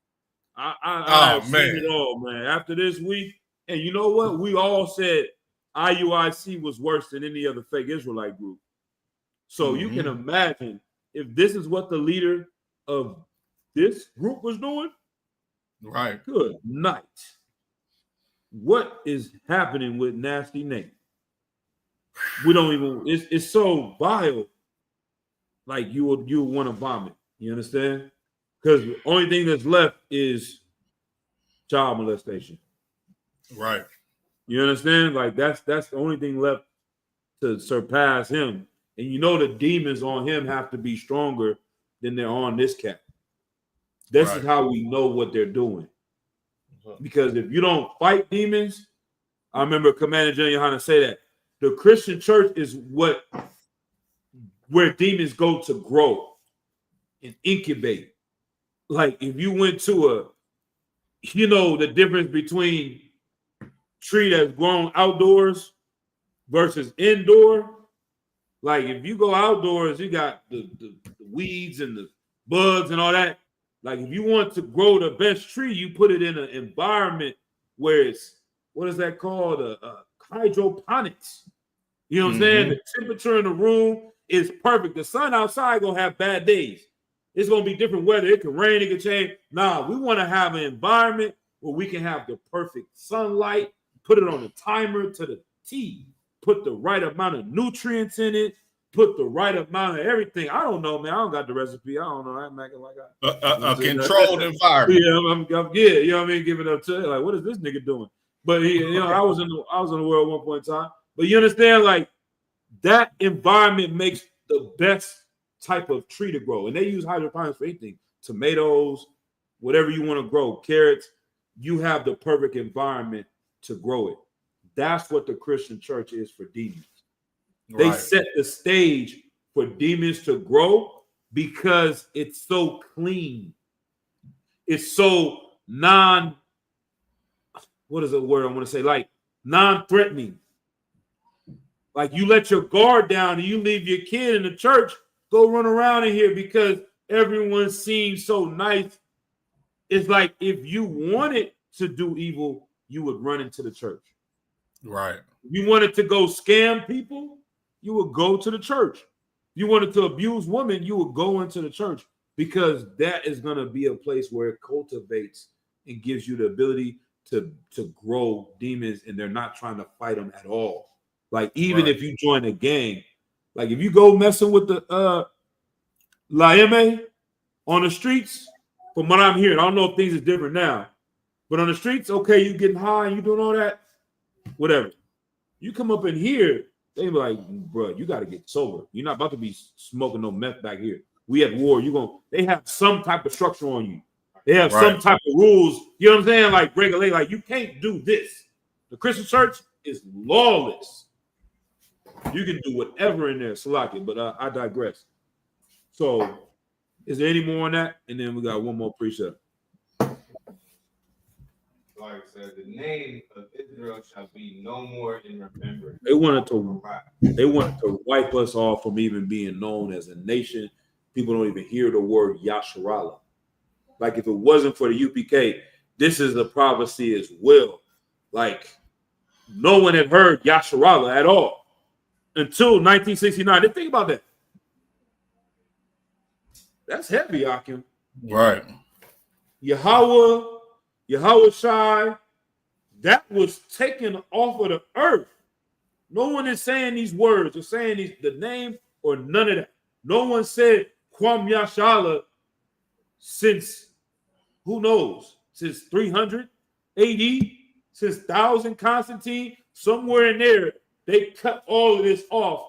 I have seen it all, man. After this week, and you know what? We all said IUIC was worse than any other fake Israelite group. So you can imagine if this is what the leader of this group was doing.
Right.
Good night. What is happening with Nasty Nate? We don't even. It's so vile. Like you would want to vomit. You understand? Because the only thing that's left is child molestation.
Right.
You understand? Like that's the only thing left to surpass him. And you know the demons on him have to be stronger than they're on this cat. This is how we know what they're doing. Because if you don't fight demons, I remember Commander General Yohana say that the Christian church is where demons go to grow and incubate. Like if you went to the difference between tree that's grown outdoors versus indoor. Like if you go outdoors, you got the weeds and the bugs and all that. Like if you want to grow the best tree, you put it in an environment where it's, what is that called? Hydroponics. You know what I'm saying? The temperature in the room is perfect. The sun outside gonna have bad days. It's gonna be different weather. It can rain, it can change. Nah, we want to have an environment where we can have the perfect sunlight, put it on the timer to the T, put the right amount of nutrients in it, put the right amount of everything. I don't know, man. I don't got the recipe. I don't know. I'm acting like
a controlled environment.
Yeah, I'm you know what I mean, giving up to it. Like, what is this nigga doing? But I was in the world at one point in time. But you understand, like that environment makes the best type of tree to grow. And they use hydroponics for anything. Tomatoes, whatever you want to grow, carrots. You have the perfect environment to grow it. That's what the Christian church is for demons. They set the stage for demons to grow because it's so clean. It's so what is the word I want to say? Like non-threatening. Like you let your guard down and you leave your kid in the church, go run around in here because everyone seems so nice. It's like if you wanted to do evil, you would run into the church.
Right.
If you wanted to go scam people, you would go to the church. If you wanted to abuse women, you would go into the church because that is going to be a place where it cultivates and gives you the ability to grow demons, and they're not trying to fight them at all. Like even if you join a gang, like if you go messing with the Laeme on the streets, from what I'm hearing, I don't know if things are different now, but on the streets, okay, you getting high and you doing all that, whatever. You come up in here, they be like, bro, you got to get sober. You're not about to be smoking no meth back here. We at war. They have some type of structure on you. They have some type of rules. You know what I'm saying? Like regulate. Like you can't do this. The Christian church is lawless. You can do whatever in there, Salaki. But I digress. So, is there any more on that? And then we got one more precept.
Like I said, the name of Israel shall be no more in remembrance.
They wanted to wipe us off from even being known as a nation. People don't even hear the word Yasharallah. Like if it wasn't for the UPK, this is a prophecy as well. Like no one had heard Yasharallah at all until 1969. Think about that. That's heavy, Akim.
Right.
Yahweh Shai, that was taken off of the earth. No one is saying these words or saying the name or none of that. No one said Kwam Yashala since, who knows, since 300 AD, since 1000 Constantine, somewhere in there, they cut all of this off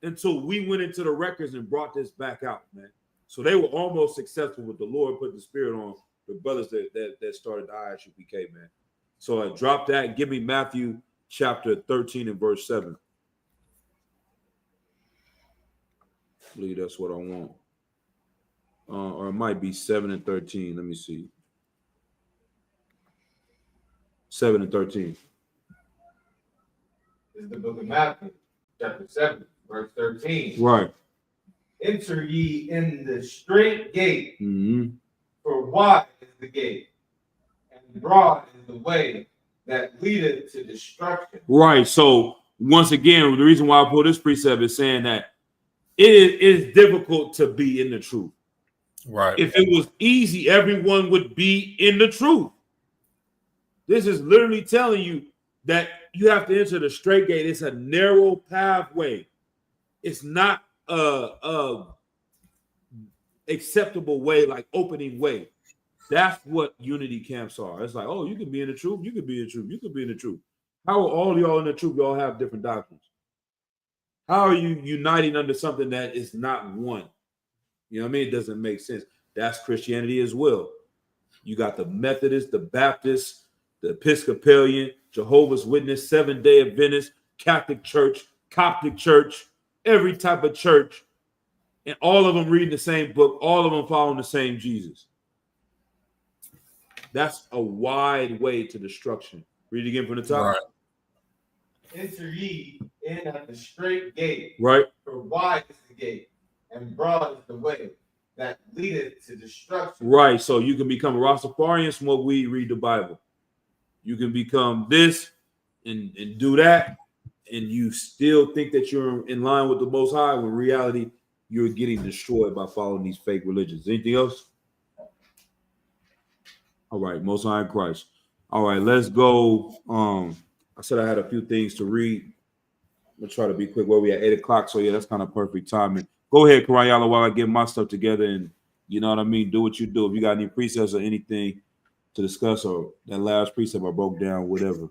until we went into the records and brought this back out, man. So they were almost successful with the Lord put the spirit on the brothers that started the ISUPK, man. So I dropped that. Give me Matthew chapter 13 and verse 7. I believe that's what I want. Or it might be 7 and 13. Let me see. 7 and 13.
This is the book of Matthew, chapter 7, verse 13.
Right.
Enter ye in the straight gate,
Mm-hmm.
for wide is the gate, and broad is the way that leadeth to destruction.
Right. So once again, the reason why I pull this precept is saying that it is difficult to be in the truth.
Right.
If it was easy, everyone would be in the truth. This is literally telling you that you have to enter the straight gate. It's a narrow pathway. It's not a acceptable way, like opening way. That's what unity camps are. It's like, oh, you can be in the truth. You can be in the truth. You can be in the truth. How are all y'all in the truth? Y'all have different doctrines. How are you uniting under something that is not one? You know what I mean? It doesn't make sense. That's Christianity as well. You got the Methodist, the Baptist, the Episcopalian, Jehovah's Witness, Seventh-day Adventist, Catholic Church, Coptic Church, every type of church, and all of them reading the same book, all of them following the same Jesus. That's a wide way to destruction. Read it again from the top.
Right.
Enter ye in at the straight gate,
Right.
for wide is the gate, and broad is the way that leadeth to destruction.
Right. So you can become a Rastafarian, smoke weed, read the Bible. You can become this and do that, and you still think that you're in line with the Most High, when in reality you're getting destroyed by following these fake religions. Anything else? All right, Most High in Christ. All right, let's go. I said I had a few things to read. I'm gonna try to be quick. Where we at 8 o'clock? So yeah, that's kind of perfect timing. Go ahead, Karayala, while I get my stuff together, and you know what I mean. Do what you do. If you got any precepts or anything to discuss, or that last precept I broke down, whatever.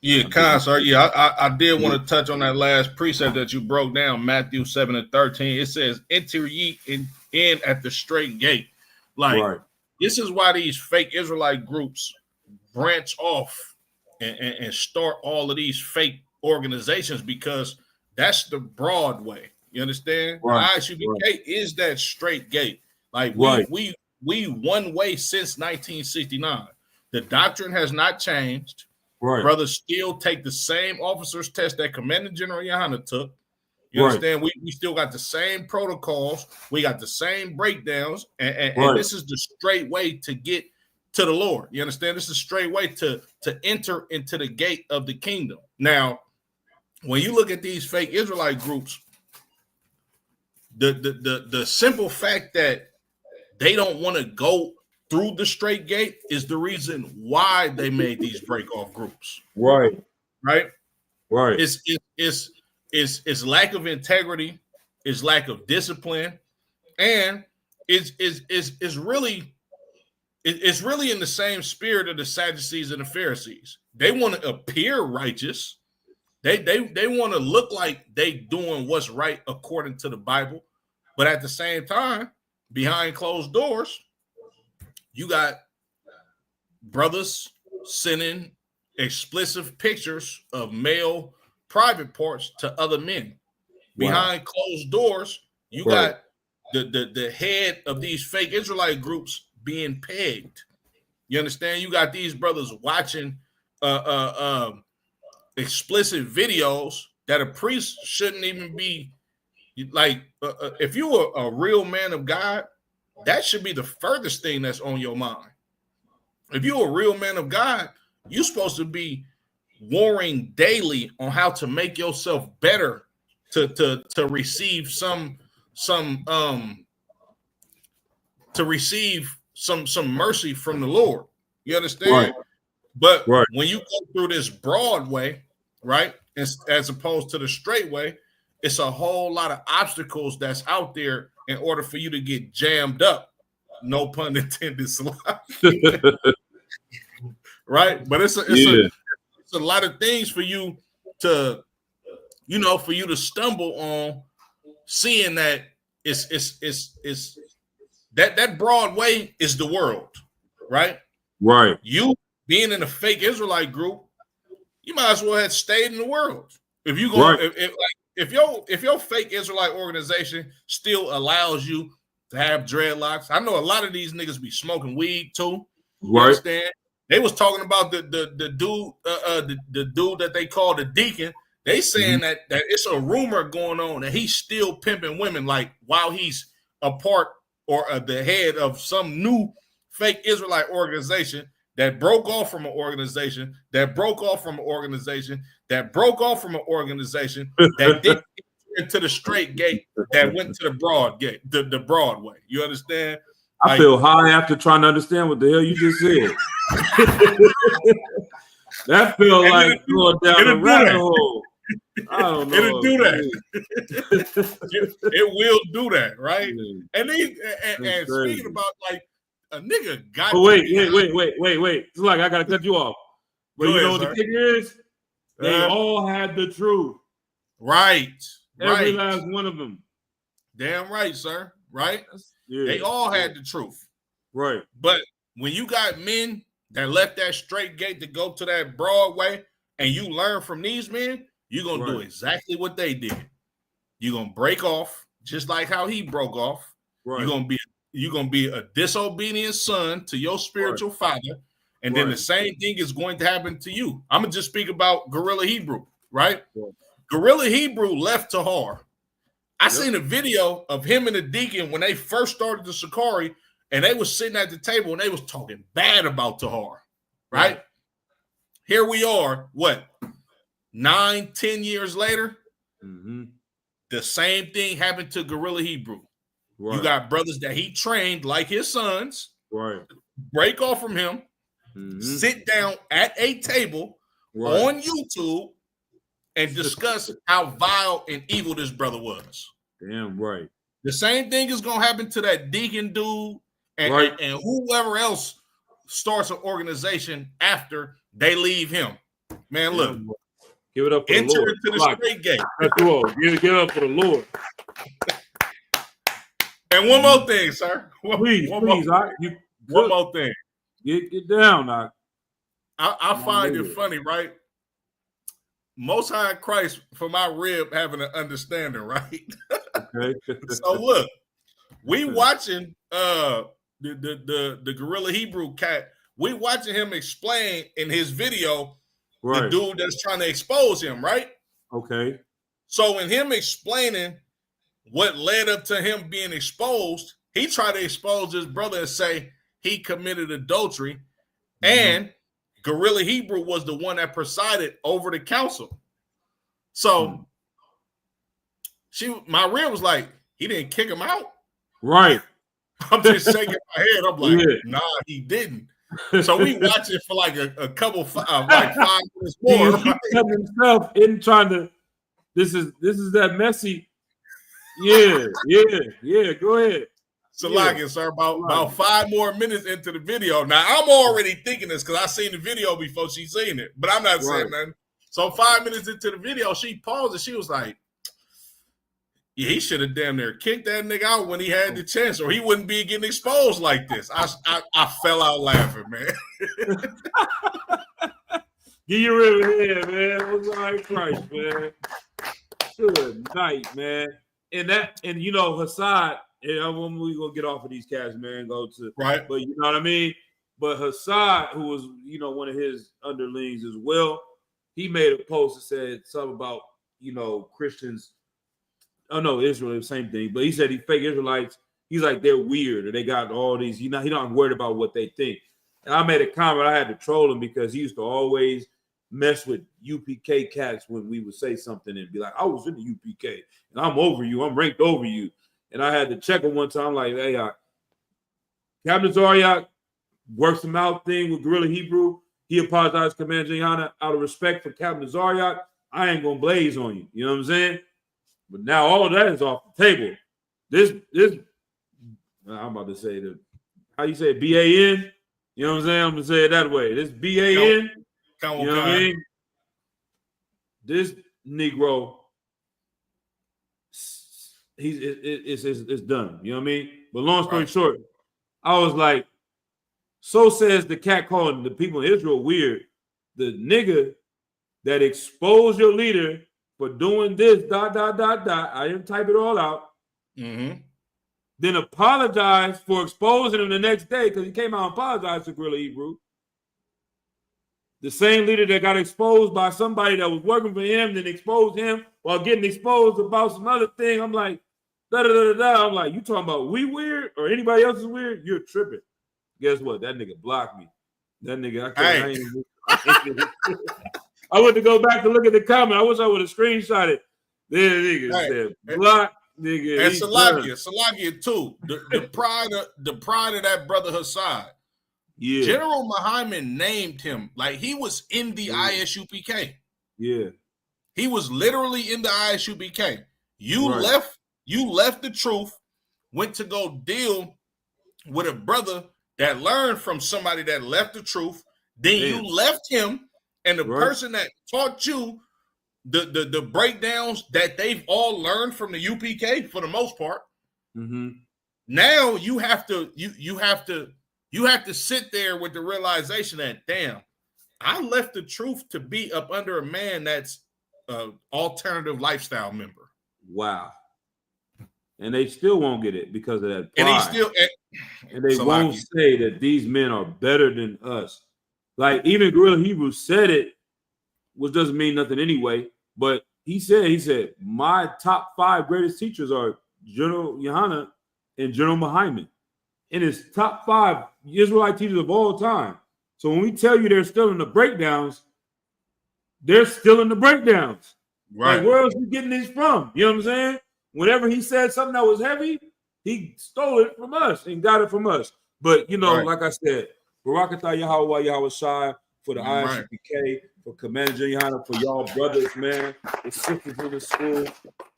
Yeah, Khan, sir. Yeah, I did want to touch on that last precept that you broke down, Matthew 7 and 13. It says, enter ye in at the straight gate. Like,
Right.
This is why these fake Israelite groups branch off and start all of these fake organizations, because that's the broad way. You understand?
Right.
ISUBK is that straight gate. Like
Right.
we one way since 1969. The doctrine has not changed.
Right.
Brothers still take the same officer's test that Commandant General Yohana took. You
Right.
understand? We still got the same protocols. We got the same breakdowns. And
Right.
this is the straight way to get to the Lord. You understand? This is a straight way to enter into the gate of the kingdom. Now, when you look at these fake Israelite groups, the simple fact that they don't want to go through the straight gate is the reason why they made these break off groups.
Right.
Right.
Right.
It's lack of integrity, it's lack of discipline, and it's really in the same spirit of the Sadducees and the Pharisees. They want to appear righteous. They want to look like they doing what's right according to the Bible, but at the same time, behind closed doors, you got brothers sending explicit pictures of male private parts to other men. Behind closed doors, you got the head of these fake Israelite groups being pegged. You understand? You got these brothers watching explicit videos that a priest shouldn't even be like. If you're a real man of God, that should be the furthest thing that's on your mind. If you're a real man of God, you're supposed to be warring daily on how to make yourself better to receive some mercy from the Lord. You understand?
Right.
But when you go through this broad way, right, as opposed to the straight way, it's a whole lot of obstacles that's out there in order for you to get jammed up. No pun intended. Right? But it's a lot of things for you to, for you to stumble on, seeing that it's that broad way is the world, right?
Right.
You being in a fake Israelite group, you might as well have stayed in the world. If you go, if your fake Israelite organization still allows you to have dreadlocks, I know a lot of these niggas be smoking weed too. You understand? They was talking about the dude that they call the deacon. They saying that it's a rumor going on that he's still pimping women, like while he's a part or the head of some new fake Israelite organization that broke off from an organization that broke off from an organization that broke off from an organization that didn't get into the straight gate, that went to the broad gate, the Broadway. You understand?
I feel high after trying to understand what the hell you just said. That feels like going down a rabbit hole. I don't know.
It'll do that. It will do that, right? And speaking about like a nigga got.
But wait. It's like I gotta cut you off. But you know what the kicker is? They all had the truth.
Right.
Every last one of them.
Damn right, sir. Right? Yeah. They all had the truth.
Right.
But when you got men that left that straight gate to go to that Broadway, and you learn from these men, you're going to do exactly what they did. You're going to break off, just like how he broke off. Right. You're going to be a disobedient son to your spiritual father. And then the same thing is going to happen to you. I'm going to just speak about Gorilla Hebrew, right? Gorilla Hebrew left Tahar. I seen a video of him and the deacon when they first started the Sakari, and they was sitting at the table and they was talking bad about Tahar, right? Here we are, 9-10 years later, the same thing happened to Gorilla Hebrew. You got brothers that he trained like his sons, break off from him, sit down at a table on YouTube and discuss how vile and evil this brother was.
Damn right.
The same thing is going to happen to that deacon dude and whoever else starts an organization after they leave him. Man, look.
Give it up for the Lord.
Enter into the straight gate.
That's all. Give it up for the Lord.
And one more thing, sir.
Please.
One more thing.
Get down, Doc.
I find it funny, right? Most High Christ for my rib having an understanding, right?
Okay.
So look, we watching the Gorilla Hebrew cat. We watching him explain in his video the dude that's trying to expose him, right?
Okay.
So in him explaining what led up to him being exposed, he tried to expose his brother and say he committed adultery, and Gorilla Hebrew was the one that presided over the council. So my rib was like, he didn't kick him out.
Right.
I'm just shaking my head. I'm like,
Yeah.
nah, he didn't. So we watch it for like a couple, like 5 minutes more.
He kept himself in trying to. This is that messy. Yeah. Go ahead.
Salakia, sir, about 5 more minutes into the video. Now I'm already thinking this because I seen the video before she seen it, but I'm not saying nothing. So 5 minutes into the video, she paused and she was like, yeah, he should have damn near kicked that nigga out when he had the chance, or he wouldn't be getting exposed like this. I fell out laughing, man.
Get your river here, man. It was all right, Christ, man. Good night, man. And you know, Hassad, when we gonna get off of these cats, man, go to
right.
But you know what I mean? But Hassad, who was, you know, one of his underlings as well, he made a post that said something about, you know, Christians. Oh no, Israel, the same thing. But he said he fake Israelites. He's like, they're weird, or they got all these. You know, he's not worried about what they think. And I made a comment. I had to troll him because he used to always mess with UPK cats when we would say something and be like, I was in the UPK and I'm over you. I'm ranked over you. And I had to check him one time, like, hey, Captain Zaryak works him out thing with Guerrilla Hebrew. He apologized to Commander Jayhana out of respect for Captain Zaryak. I ain't gonna blaze on you. You know what I'm saying? But now all of that is off the table. This I'm about to say how you say it, BAN? You know what I'm saying? I'm gonna say it that way. This BAN, you know what I mean? This Negro, it's done. You know what I mean? But long story short, I was like, so says the cat calling the people in Israel weird. The nigga that exposed your leader for doing this, ... I didn't type it all out.
Mm-hmm.
Then apologize for exposing him the next day because he came out and apologized to Guerrilla Hebrew. The same leader that got exposed by somebody that was working for him, then exposed him while getting exposed about some other thing. I'm like, I'm like, you talking about we weird or anybody else is weird? You're tripping. Guess what? That nigga blocked me. That nigga, I went to go back to look at the comment. I wish I would have screenshotted. There, nigga said block, nigga.
And Salakia too. The pride of that brother Hassad.
Yeah.
General Muhammad named him like he was in the ISUPK.
Yeah.
He was literally in the ISUPK. You left the truth, went to go deal with a brother that learned from somebody that left the truth. Then you left him. And the person that taught you the breakdowns that they've all learned from the UPK for the most part.
Mm-hmm.
Now you have to sit there with the realization that damn, I left the truth to be up under a man that's an alternative lifestyle member.
Wow. And they still won't get it because of that pride.
And he still
and they won't say that these men are better than us. Like even Guerrilla Hebrew said it, which doesn't mean nothing anyway. But he said, my top 5 greatest teachers are General Jayhana and General Muhammad. And his top 5 Israelite teachers of all time. So when we tell you they're still in the breakdowns, they're still in the breakdowns.
Right.
Like, where else you getting these from? You know what I'm saying? Whenever he said something that was heavy, he stole it from us and got it from us. But, you know, like I said, Barakatah Yahweh Yahweh Shai for the ISUPK, for Commander Jayhana, for y'all brothers, man, the sisters in the school.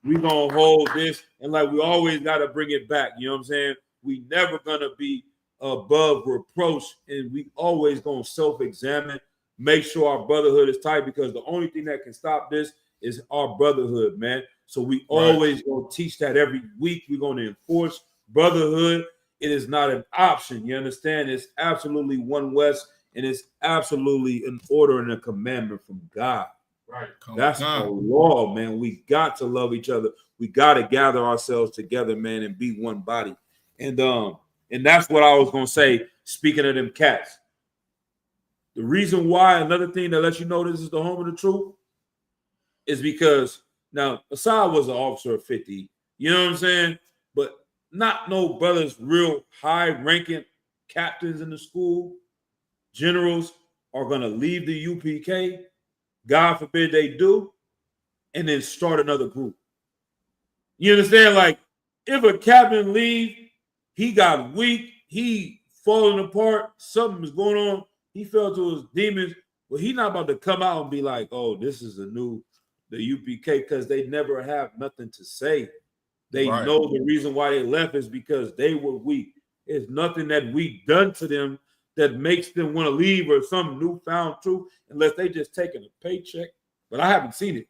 We gonna hold this, and like we always gotta bring it back. You know what I'm saying? We never gonna be above reproach, and we always gonna self-examine, make sure our brotherhood is tight, because the only thing that can stop this is our brotherhood, man. So we always gonna teach that every week. We're gonna enforce brotherhood. It is not an option. You understand? It's absolutely one West, and it's absolutely an order and a commandment from God.
Right.
That's the law, man. We got to love each other. We got to gather ourselves together, man, and be one body. And that's what I was gonna say. Speaking of them cats, the reason why, another thing that lets you know this is the home of the truth, is because now Assad was an officer of 50. You know what I'm saying? But not no brothers, real high-ranking captains in the school, generals are going to leave the UPK, God forbid they do, and then start another group. You understand? Like, if a captain leave, he got weak. He falling apart. Something is going on. He fell to his demons. But he's not about to come out and be like, oh, this is the UPK, because they never have nothing to say. They know the reason why they left is because they were weak. It's nothing that we done to them that makes them want to leave or some newfound truth, unless they just taking a paycheck. But I haven't seen it.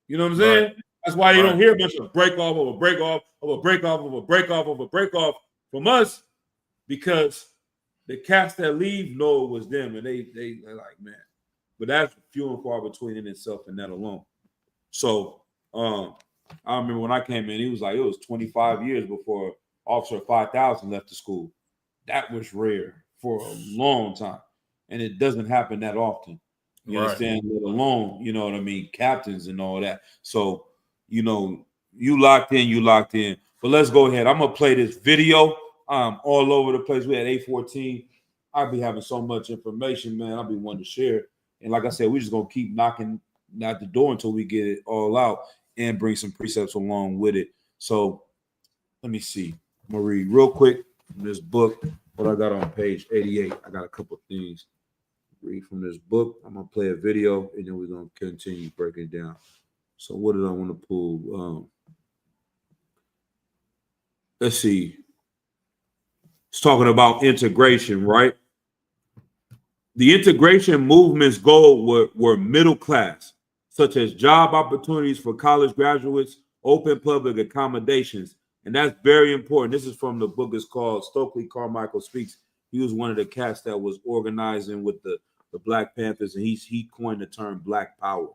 You know what I'm saying? Right. That's why you don't hear a bunch of break off of a break off of a break off of a break off of a break off from us, because the cats that leave know it was them, and they're like, man. But that's few and far between in itself and that alone. So I remember when I came in, he was like, it was 25 years before Officer 5000 left the school. That was rare for a long time. And it doesn't happen that often. You understand? Let alone, you know what I mean, captains and all that. So, you know, you locked in. But let's go ahead. I'm gonna play this video. All over the place. We had 814. I'll be having so much information, man. I'll be wanting to share. And like I said, we're just gonna keep knocking at the door until we get it all out and bring some precepts along with it. So let me see. I'm gonna read real quick from this book what I got on page 88. I got a couple things to read from this book. I'm gonna play a video and then we're gonna continue breaking it down. So what did I want to pull? Let's see. It's talking about integration, right? The integration movement's goal were middle class, such as job opportunities for college graduates, open public accommodations. And that's very important. This is from the book. It's called Stokely Carmichael Speaks. He was one of the cats that was organizing with the Black Panthers, and he coined the term Black Power,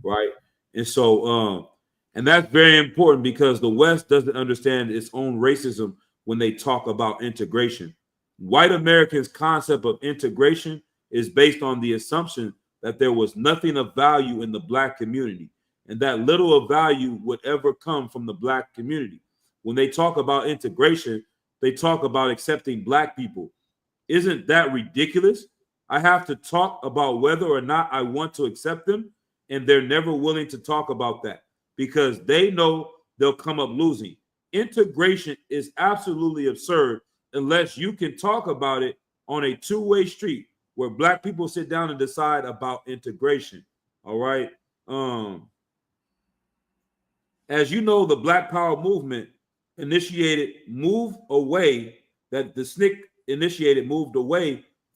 right? And so, and that's very important because the West doesn't understand its own racism when they talk about integration. White Americans' concept of integration is based on the assumption that there was nothing of value in the Black community and that little of value would ever come from the Black community. When they talk about integration, they talk about accepting Black people. Isn't that ridiculous? I have to talk about whether or not I want to accept them, and they're never willing to talk about that because they know they'll come up losing. Integration is absolutely absurd unless you can talk about it on a two-way street where Black people sit down and decide about integration. All right. As you know, the Black Power movement moved away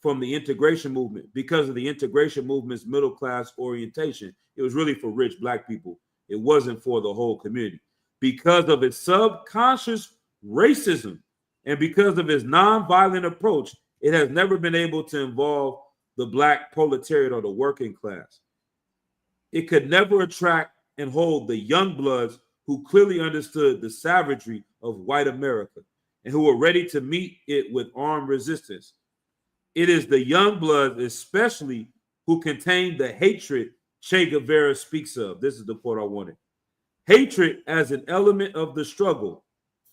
from the integration movement because of the integration movement's middle class orientation. It was really for rich Black people. It wasn't for the whole community. Because of its subconscious racism and because of its nonviolent approach, it has never been able to involve the Black proletariat or the working class. It could never attract and hold the young bloods who clearly understood the savagery of white America and who were ready to meet it with armed resistance. It is the young bloods especially who contain the hatred Che Guevara speaks of. This is the quote I wanted. Hatred as an element of the struggle,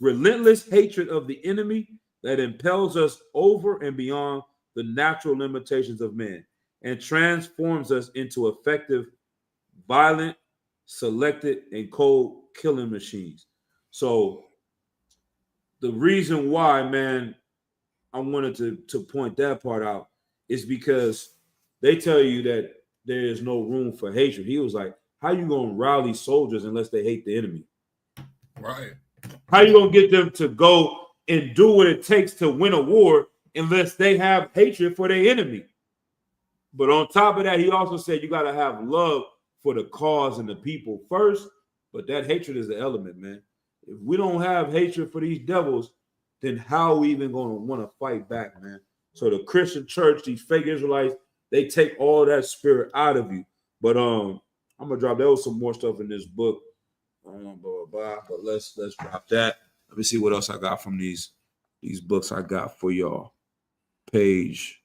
relentless hatred of the enemy that impels us over and beyond the natural limitations of man and transforms us into effective, violent, selected, and cold killing machines. So the reason why, man, I wanted to point that part out is because they tell you that there is no room for hatred. He was like, how you going to rally soldiers unless they hate the enemy?
Right.
How you going to get them to go and do what it takes to win a war unless they have hatred for their enemy? But on top of that, he also said you got to have love for the cause and the people first. But that hatred is the element, man. If we don't have hatred for these devils, then how are we even going to want to fight back, man? So the Christian church, these fake Israelites, they take all that spirit out of you. But I'm gonna drop. There was some more stuff in this book, but let's drop that. Let me see what else I got from these books I got for y'all. Page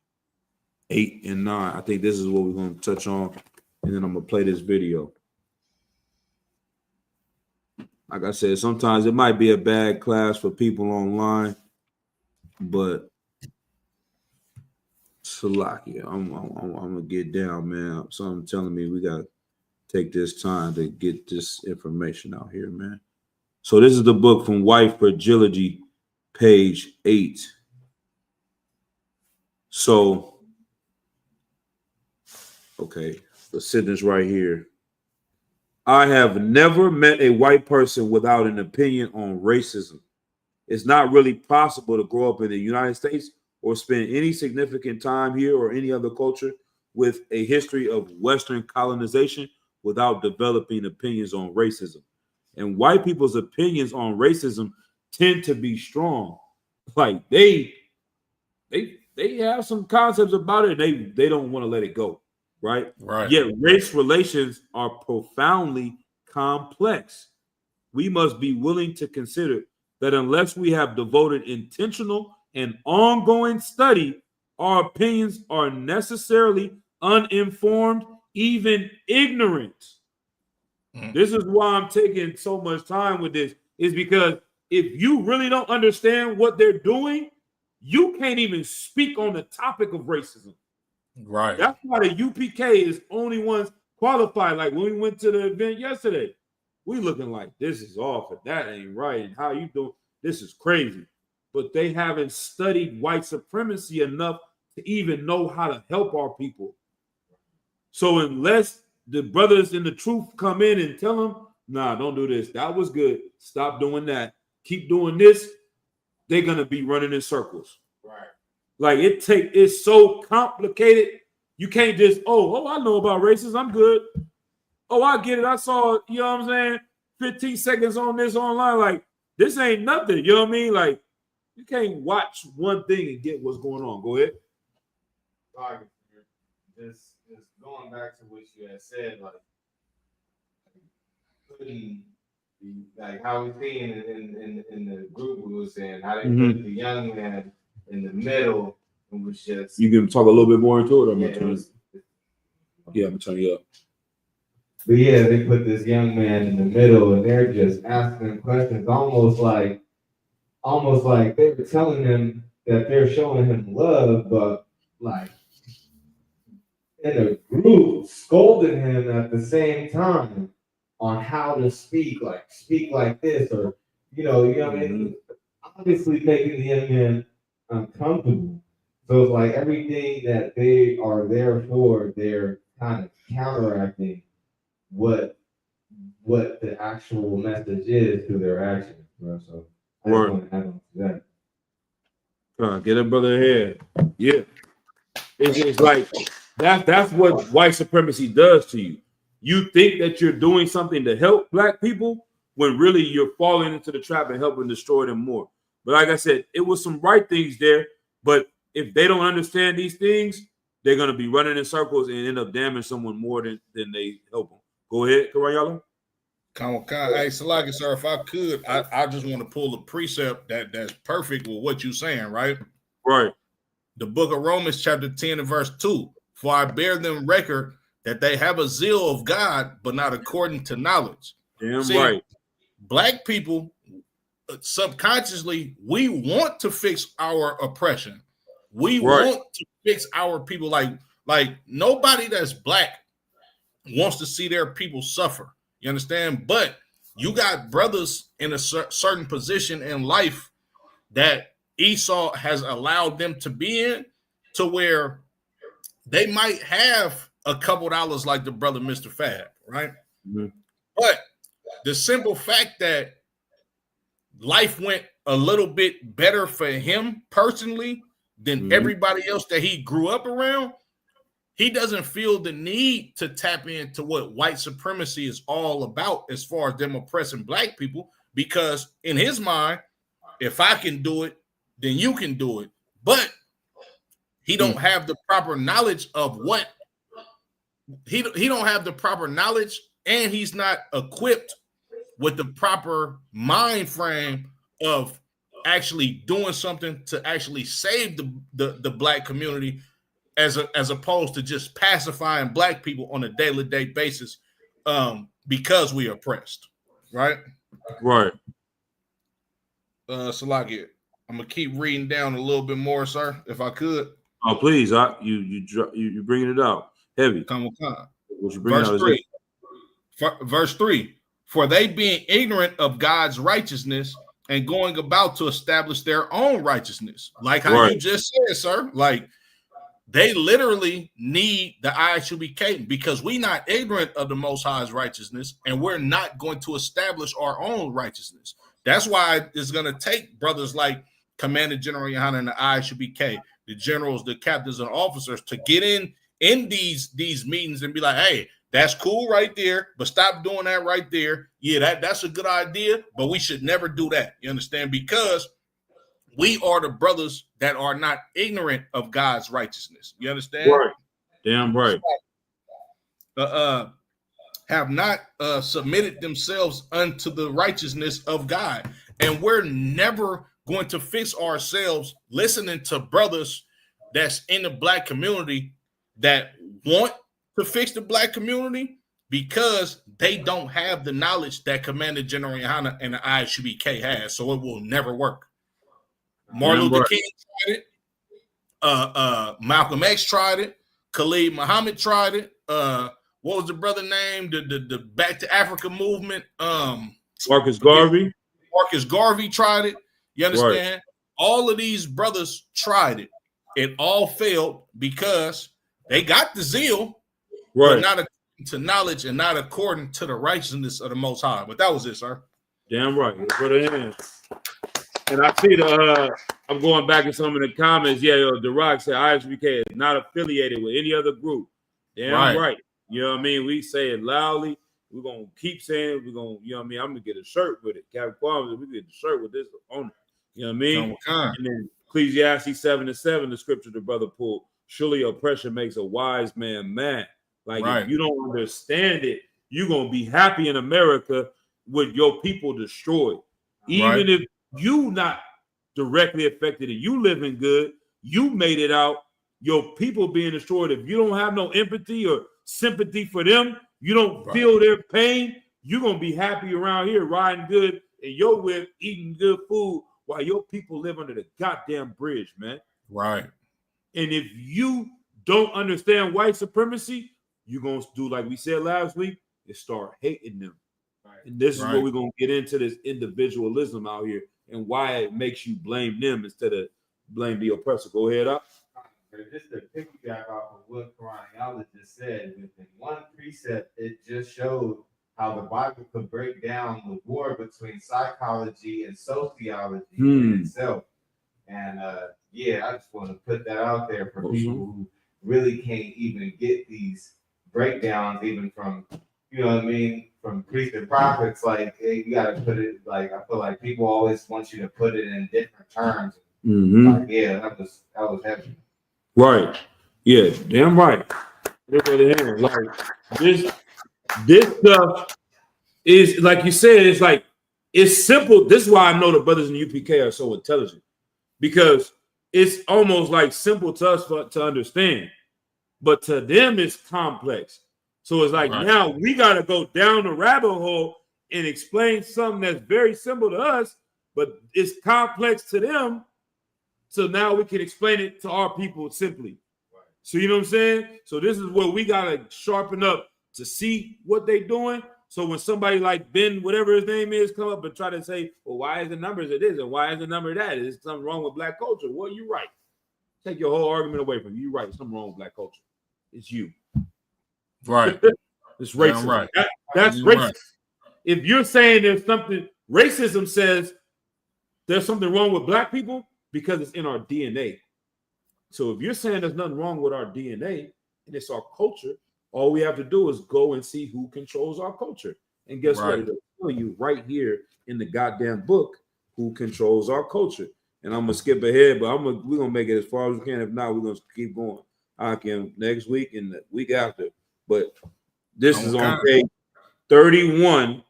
8 and 9. I think this is what we're gonna touch on, and then I'm gonna play this video. Like I said, sometimes it might be a bad class for people online, but Salakia, I'm gonna get down, man. Something telling me we gotta take this time to get this information out here, man. So this is the book from White Fragility, page 8. So, okay, the sentence right here. I have never met a white person without an opinion on racism. It's not really possible to grow up in the United States or spend any significant time here or any other culture with a history of Western colonization without developing opinions on racism. And white people's opinions on racism tend to be strong. Like they have some concepts about it. They don't want to let it go, right?
Right.
Yet race relations are profoundly complex. We must be willing to consider that unless we have devoted intentional and ongoing study, our opinions are necessarily uninformed, even ignorant. This is why I'm taking so much time with this, is because if you really don't understand what they're doing, you can't even speak on the topic of racism.
Right.
That's why the UPK is only ones qualified. Like when we went to the event yesterday, we looking like this is off and that ain't right. And how you doing? This is crazy. But they haven't studied white supremacy enough to even know how to help our people. So unless the brothers in the truth come in and tell them, nah, don't do this. That was good. Stop doing that. Keep doing this. They're gonna be running in circles.
Right.
Like it's so complicated. You can't just, I know about racism. I'm good. Oh, I get it. I saw, you know what I'm saying? 15 seconds on this online. Like, this ain't nothing. You know what I mean? Like, you can't watch one thing and get what's going on. Go ahead.
Just going back to what you had said, like putting like how we seen in the group we was saying, how they put the young man in the middle and was just
You can talk a little bit more into it. I'm
yeah,
gonna turn you up.
but yeah, they put this young man in the middle and they're just asking questions almost like they were telling him that they're showing him love, but like in a group scolding him at the same time on how to speak like this, or you know what I mean? Obviously making the young man uncomfortable. So it's like everything that they are there for, they're kind of counteracting what the actual message is through their actions, bro. So I just want to add on to that.
Get a brother ahead. Yeah. It's like that's what white supremacy does to you. You think that you're doing something to help black people when really you're falling into the trap and helping destroy them more. But like I said, it was some right things there. But if they don't understand these things, they're going to be running in circles and end up damaging someone more than they help them. Go ahead, Karayala.
Hey, Salaki, sir, if I could, I just want to pull a precept that's perfect with what you're saying, right?
Right.
The book of Romans, chapter 10 and verse 2. For I bear them record that they have a zeal of God, but not according to knowledge.
Damn
See,
right.
Black people, subconsciously, we want to fix our oppression. We want to fix our people. Like nobody that's black wants to see their people suffer. You understand? But you got brothers in a certain position in life that Esau has allowed them to be in, to where they might have a couple dollars like the brother Mr. Fab, right? Mm-hmm. But the simple fact that life went a little bit better for him personally than everybody else that he grew up around, he doesn't feel the need to tap into what white supremacy is all about as far as them oppressing black people, because in his mind, if I can do it, then you can do it. But he don't have the proper knowledge of what he don't have the proper knowledge, and he's not equipped with the proper mind frame of actually doing something to actually save the black community, as opposed to just pacifying black people on a day-to-day basis because we are oppressed, right?
Right.
Salaki, I'm gonna keep reading down a little bit more, sir, if I could.
Oh, please, you bringing it out heavy.
Come on.
What you bringing out?
Verse 3. For they being ignorant of God's righteousness and going about to establish their own righteousness, like how you just said, sir. Like they literally need the ISUBK because we're not ignorant of the Most High's righteousness, and we're not going to establish our own righteousness. That's why it's going to take brothers like Commander General Yohana and the ISUBK, the generals, the captains, and officers to get in these meetings and be like, hey, that's cool right there, but stop doing that right there. Yeah, that's a good idea, but we should never do that. You understand? Because we are the brothers that are not ignorant of God's righteousness. You understand?
Right. Damn right.
Have not submitted themselves unto the righteousness of God. And we're never going to fix ourselves listening to brothers that's in the black community that want to fix the black community because they don't have the knowledge that Commander General Yohana and the ISUBK has. So it will never work. Martin Luther King tried it. Malcolm X tried it. Khalid Muhammad tried it. What was the brother name? The Back to Africa movement.
Marcus Garvey.
Marcus Garvey tried it. You understand? Right. All of these brothers tried it. It all failed because they got the zeal, but not according to knowledge and not according to the righteousness of the Most High. But that was it, sir.
Damn right. Put it in. And I see I'm going back in some of the comments. Yeah, The Rock said ISBK is not affiliated with any other group. Damn right. You know what I mean? We say it loudly. We're going to keep saying it. We're going to, you know what I mean? I'm going to get a shirt with it. Captain Farmers, we get the shirt with this on it. You know what I mean? And then Ecclesiastes 7:7, the scripture the brother pulled. Surely oppression makes a wise man mad. Like if you don't understand it, you're going to be happy in America with your people destroyed. Even if you not directly affected and you living good, you made it out, your people being destroyed. If you don't have no empathy or sympathy for them, you don't feel their pain, you're going to be happy around here riding good in your whip, eating good food while your people live under the goddamn bridge, man.
Right.
And if you don't understand white supremacy, you're going to do like we said last week, and start hating them. And this is where we're going to get into this individualism out here and why it makes you blame them instead of blame the oppressor. Go ahead up.
Just to piggyback off of what Quran just said, within one precept, it just showed how the Bible could break down the war between psychology and sociology in itself. And I just want to put that out there for people who really can't even get these breakdowns, even from, you know what I mean, from priests and prophets. Like, hey, you got to put it, like, I feel like people always want you to put it in different terms. Like, that was heavy.
Right. Yeah, damn right. Like this stuff is, like you said, it's like, it's simple. This is why I know the brothers in UPK are so intelligent, because it's almost like simple to us to understand, but to them it's complex. So it's like now we got to go down the rabbit hole and explain something that's very simple to us, but it's complex to them. So now we can explain it to our people simply. So you know what I'm saying? So this is where we got to sharpen up to see what they're doing. So when somebody like Ben, whatever his name is, come up and try to say, well, why is the numbers of this and why is the number of that? Is something wrong with black culture? Well, you're right. Take your whole argument away from you. You're right. There's something wrong with black culture. It's you.
Right.
It's racism.
Right.
That's racist. Right. If you're saying there's something, racism says there's something wrong with black people because it's in our DNA. So if you're saying there's nothing wrong with our DNA and it's our culture, all we have to do is go and see who controls our culture. And guess what? It'll tell you right here in the goddamn book who controls our culture. And I'm gonna skip ahead, but we're gonna make it as far as we can. If not, we're gonna keep going. I can next week and the week after. But this is on page 31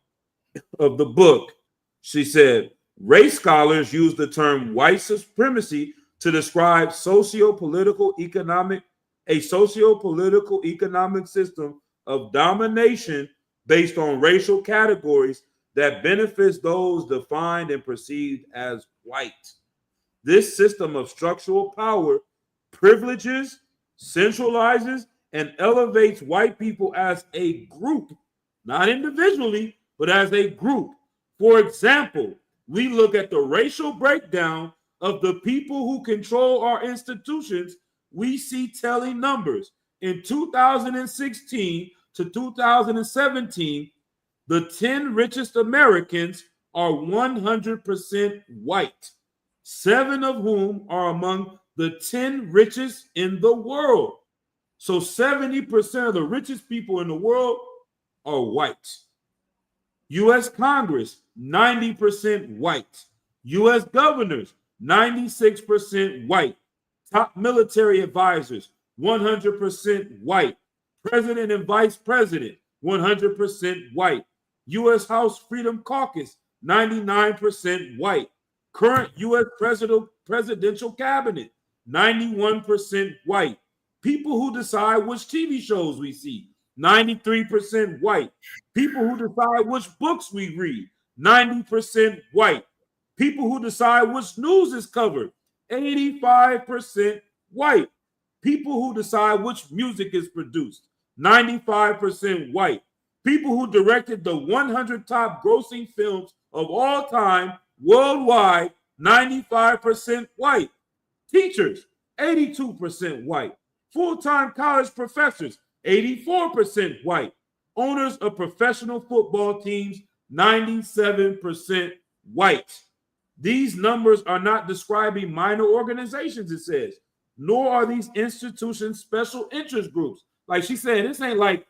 of the book. She said, race scholars use the term white supremacy to describe a socio-political economic system of domination based on racial categories that benefits those defined and perceived as white. This system of structural power privileges, centralizes, and elevates white people as a group, not individually, but as a group. For example, we look at the racial breakdown of the people who control our institutions, we see telling numbers. In 2016 to 2017, the 10 richest Americans are 100% white, 7 of whom are among the 10 richest in the world. So 70% of the richest people in the world are white. U.S. Congress, 90% white. U.S. governors, 96% white. Top military advisors, 100% white. President and vice president, 100% white. U.S. House Freedom Caucus, 99% white. Current U.S. presidential cabinet, 91% white. People who decide which TV shows we see, 93% white. People who decide which books we read, 90% white. People who decide which news is covered, 85% white. People who decide which music is produced, 95% white. People who directed the 100 top grossing films of all time worldwide, 95% white. Teachers, 82% white. Full-time college professors, 84% white. Owners of professional football teams, 97% white. These numbers are not describing minor organizations, it says, nor are these institutions special interest groups. Like she said, this ain't like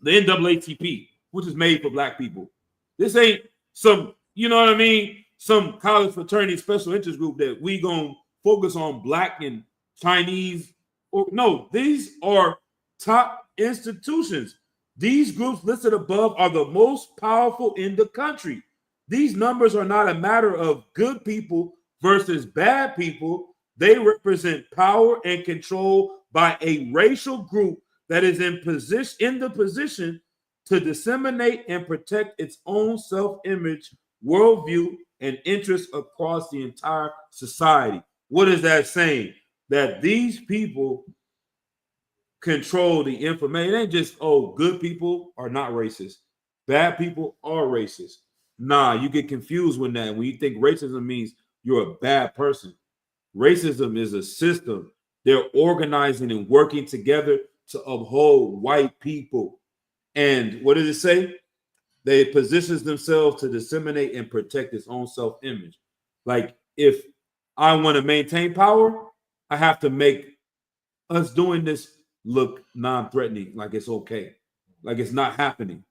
the NAACP, which is made for black people. This ain't some, you know what I mean, some college fraternity special interest group that we gonna focus on black and Chinese. Or no, these are top institutions. These groups listed above are the most powerful in the country. These numbers are not a matter of good people versus bad people. They represent power and control by a racial group that is in the position to disseminate and protect its own self-image, worldview, and interests across the entire society. What is that saying? That these people control the information. It ain't just, oh, good people are not racist. Bad people are racist. Nah, you get confused with that. When you think racism means you're a bad person. Racism is a system. They're organizing and working together to uphold white people. And what does it say? They positions themselves to disseminate and protect its own self-image. Like, if I want to maintain power, I have to make us doing this look non-threatening, like it's okay, like it's not happening.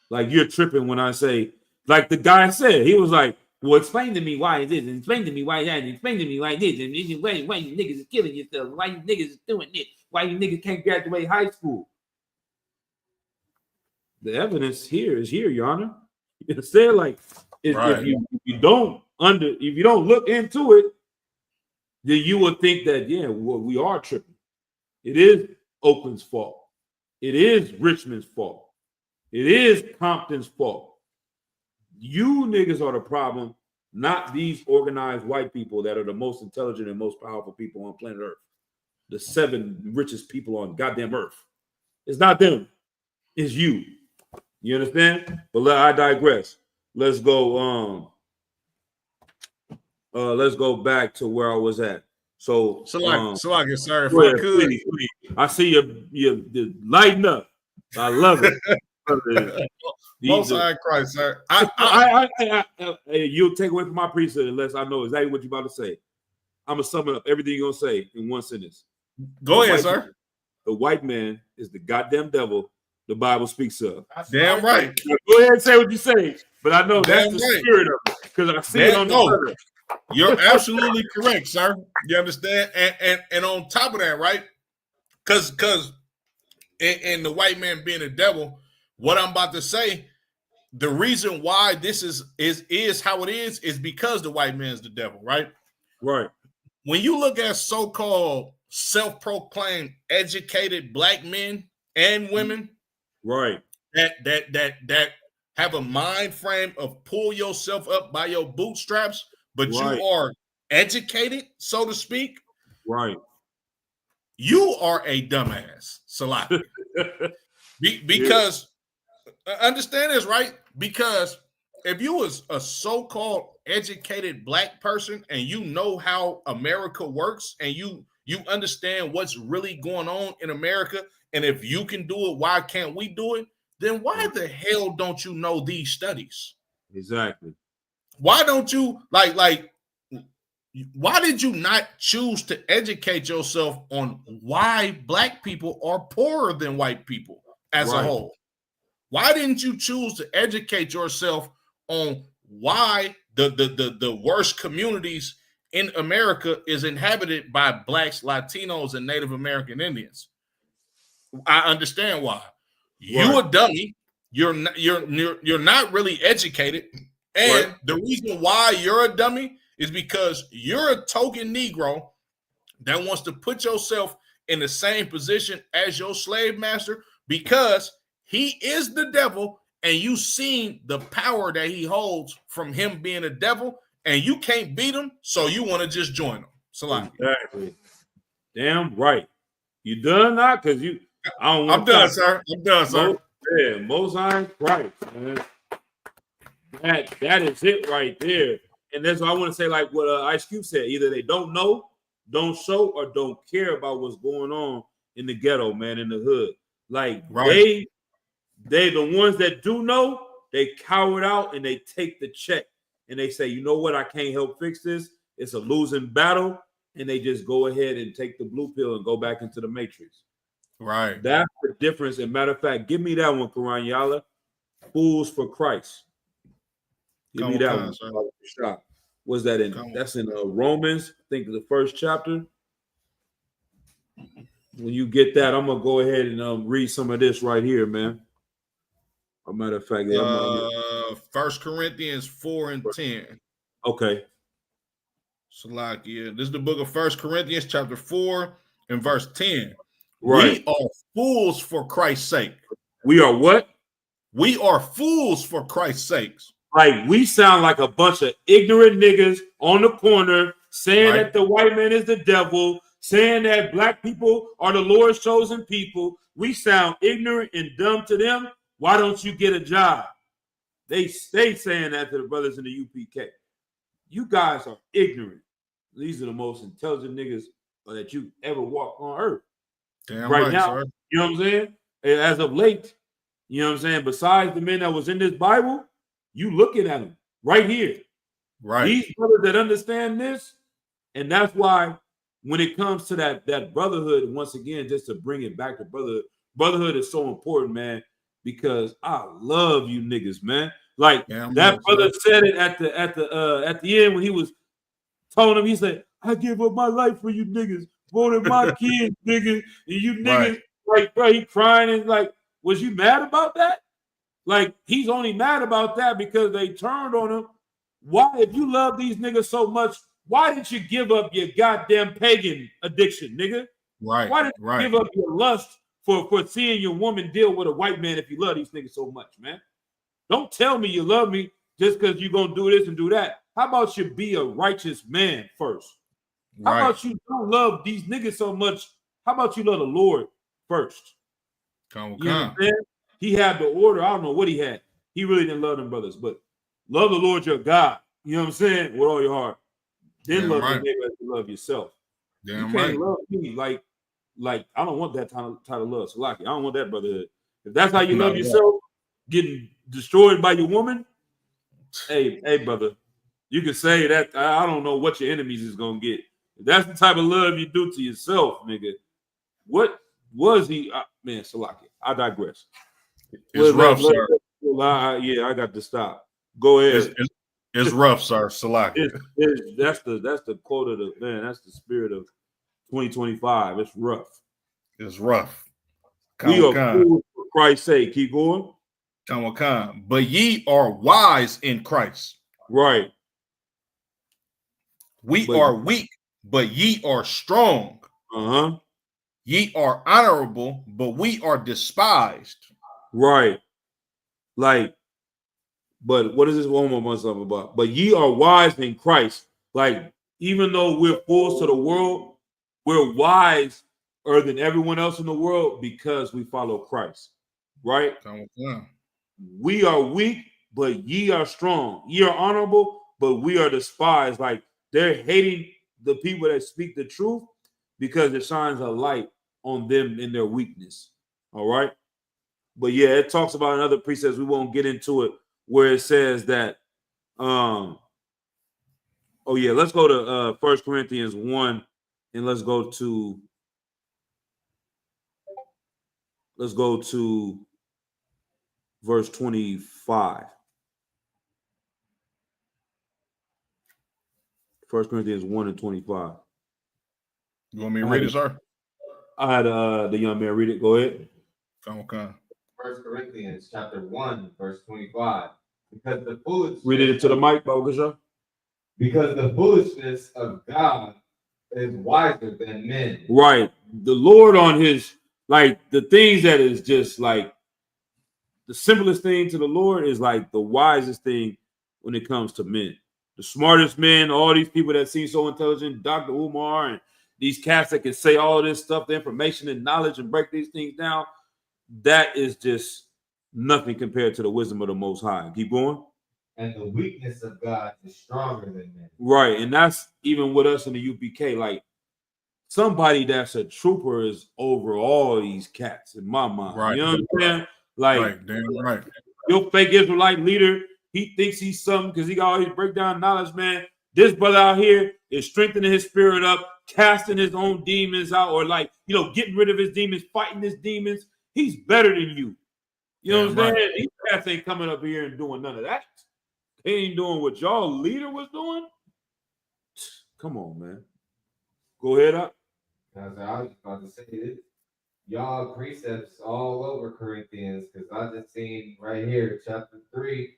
Like, you're tripping when I say, like the guy said, he was like, well, explain to me why it is, and explain to me why that, and explain to me why this, and why you niggas is killing yourself, why you niggas is doing this, why you niggas can't graduate high school. The evidence here is here, Your Honor. You said, like, if you don't look into it, then you would think that, yeah, well, we are tripping. It is Oakland's fault. It is Richmond's fault. It is Compton's fault. You niggas are the problem, not these organized white people that are the most intelligent and most powerful people on planet Earth. The 7 richest people on goddamn Earth. It's not them. It's you. You understand? But I digress. Let's go. Let's go back to where I was at. So
I get sorry if I could.
Please. I see you lighting up. I love it.
Most high Christ, sir.
You'll take away from my priesthood unless I know exactly what you're about to say. I'm gonna sum up everything you're gonna say in one sentence.
Go ahead, sir.
The white man is the goddamn devil the Bible speaks of.
Damn right.
Now, go ahead and say what you say, but I know that's the spirit of it because I see it on the cover.
You're absolutely correct, sir. You understand? And on top of that, right? Because in the white man being a devil, what I'm about to say, the reason why this is how it is because the white man is the devil, right?
Right.
When you look at so-called self-proclaimed educated black men and women,
right,
that have a mind frame of pull yourself up by your bootstraps, but
right.
You are educated, so to speak.
Right.
You are a dumbass, Salaki. Because understand this, right? Because was a so-called educated black person and you know how America works and you understand what's really going on in America, and if you can do it, why can't we do it? Then why the hell don't you know these studies?
Exactly.
Why don't you why did you not choose to educate yourself on why black people are poorer than white people as a whole? Why didn't you choose to educate yourself on why the worst communities in America is inhabited by blacks, Latinos, and Native American Indians? I understand why. You a dummy. You're not really educated, and the reason why you're a dummy is because you're a token Negro that wants to put yourself in the same position as your slave master because he is the devil, and you seen the power that he holds from him being a devil, and you can't beat him, so you want to just join him. Salaki.
Exactly. Damn right. You done not? Because you.
I'm done, sir. I'm done, sir.
Yeah, Mosaic Christ, man. That is it right there. And that's what I want to say, like what Ice Cube said. Either they don't know, don't show, or don't care about what's going on in the ghetto, man, in the hood. Like they the ones that do know, they cower it out and they take the check and they say, you know what, I can't help fix this. It's a losing battle, and they just go ahead and take the blue pill and go back into the matrix.
Right.
That's the difference. And matter of fact, give me that one, Quran Yala. Fools for Christ. Give me that one. Shop. What's that in? That's in Romans, I think the first chapter. When you get that, I'm gonna go ahead and read some of this right here, man. As a matter of fact,
1 Corinthians 4:10.
Okay.
Salakia. This is the book of 1 Corinthians, chapter 4, and verse 10.
Right.
We are fools for Christ's sake.
We are what?
We are fools for Christ's sakes.
Like, we sound like a bunch of ignorant niggas on the corner saying that the white man is the devil, saying that black people are the Lord's chosen people. We sound ignorant and dumb to them. Why don't you get a job? They stay saying that to the brothers in the UPK. You guys are ignorant. These are the most intelligent niggas that you ever walk on earth.
Damn
right now,
sir.
You know what I'm saying? As of late, you know what I'm saying? Besides the men that was in this Bible, you looking at them right here.
Right.
These brothers that understand this, and that's why when it comes to that brotherhood, once again, just to bring it back to brotherhood is so important, man, because I love you niggas, man. Like that brother said it at the end when he was telling him, he said, I give up my life for you niggas. Voted my kids, nigga. And you niggas, like, bro, he crying and like, was you mad about that? Like, he's only mad about that because they turned on him. Why, if you love these niggas so much, why didn't you give up your goddamn pagan addiction, nigga?
Right.
Why didn't you give up your lust for seeing your woman deal with a white man if you love these niggas so much, man? Don't tell me you love me just because you're going to do this and do that. How about you be a righteous man first? How about you don't love these niggas so much? How about you love the Lord first? You know he had the order. I don't know what he had. He really didn't love them brothers, but love the Lord your God. You know what I'm saying? With all your heart. Then love your neighbor as you love yourself. You can't love me like I don't want that type of love. So like, I don't want that brotherhood. If that's how you love yourself, getting destroyed by your woman, hey, brother, you can say that. I don't know what your enemies is gonna get. If that's the type of love you do to yourself, nigga. What was he? Man, Salaki, I digress.
It's rough, sir.
Yeah, I got to stop. Go ahead.
It's rough, sir. Salaki.
That's the quote of the man. That's the spirit of 2025. It's rough.
It's rough.
We are fools for Christ's sake. Keep going.
But ye are wise in Christ.
Right.
We are weak, but ye are strong. Ye are honorable, but we are despised.
Right. Like, but what is this one more stuff about? But ye are wise in Christ. Like, even though we're fools to the world, we're wiser than everyone else in the world because we follow Christ. Right? We are weak, but ye are strong. Ye are honorable, but we are despised. Like they're hating the people that speak the truth because it shines a light on them in their weakness. All right. But yeah, it talks about another precepts. We won't get into it where it says that. Oh yeah, let's go to 1 Corinthians 1 and let's go to verse 25. 1 Corinthians 1 and 25.
You want me to read it, sir?
I had the young man read it. Go ahead.
Okay.
1 Corinthians chapter 1, verse 25. Because the foolishness,
Read it to the mic, Bogasha.
because the foolishness of God is wiser than men.
Right. The Lord on his, like, the things that is just like the simplest thing to the Lord is like the wisest thing when it comes to men. The smartest men, all these people that seem so intelligent, Dr. Umar and these cats that can say all this stuff, the information and knowledge and break these things down, that is just nothing compared to the wisdom of the Most High. Keep going.
And the weakness of God is stronger than men.
Right. And that's even with us in the UPK. Like, somebody that's a trooper is over all these cats in my mind.
Right.
You know what I'm saying? Like,
Right, damn right.
your fake Israelite leader, he thinks he's something because he got all these breakdown knowledge, man. This brother out here is strengthening his spirit up, casting his own demons out, or like, getting rid of his demons, fighting his demons. He's better than you. You know what I'm saying? These cats ain't coming up here and doing none of that. They ain't doing what y'all leader was doing. Come on, man. Go ahead up.
I was about to say this. Y'all precepts all over Corinthians, because I just seen right here, chapter 3,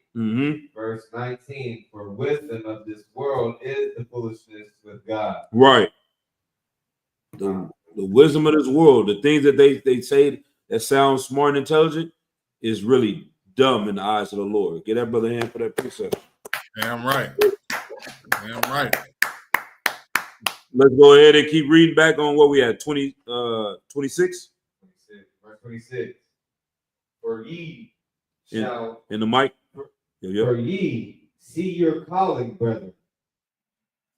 verse 19. For wisdom of this world is the foolishness with God.
Right. The wisdom of this world, the things that they say that sound smart and intelligent, is really dumb in the eyes of the Lord. Get that brother hand for that precept.
Damn right. Damn right.
Let's go ahead and keep reading back on what we had. 26.
26, verse 26. For ye shall
in the mic.
For ye see your calling, brethren.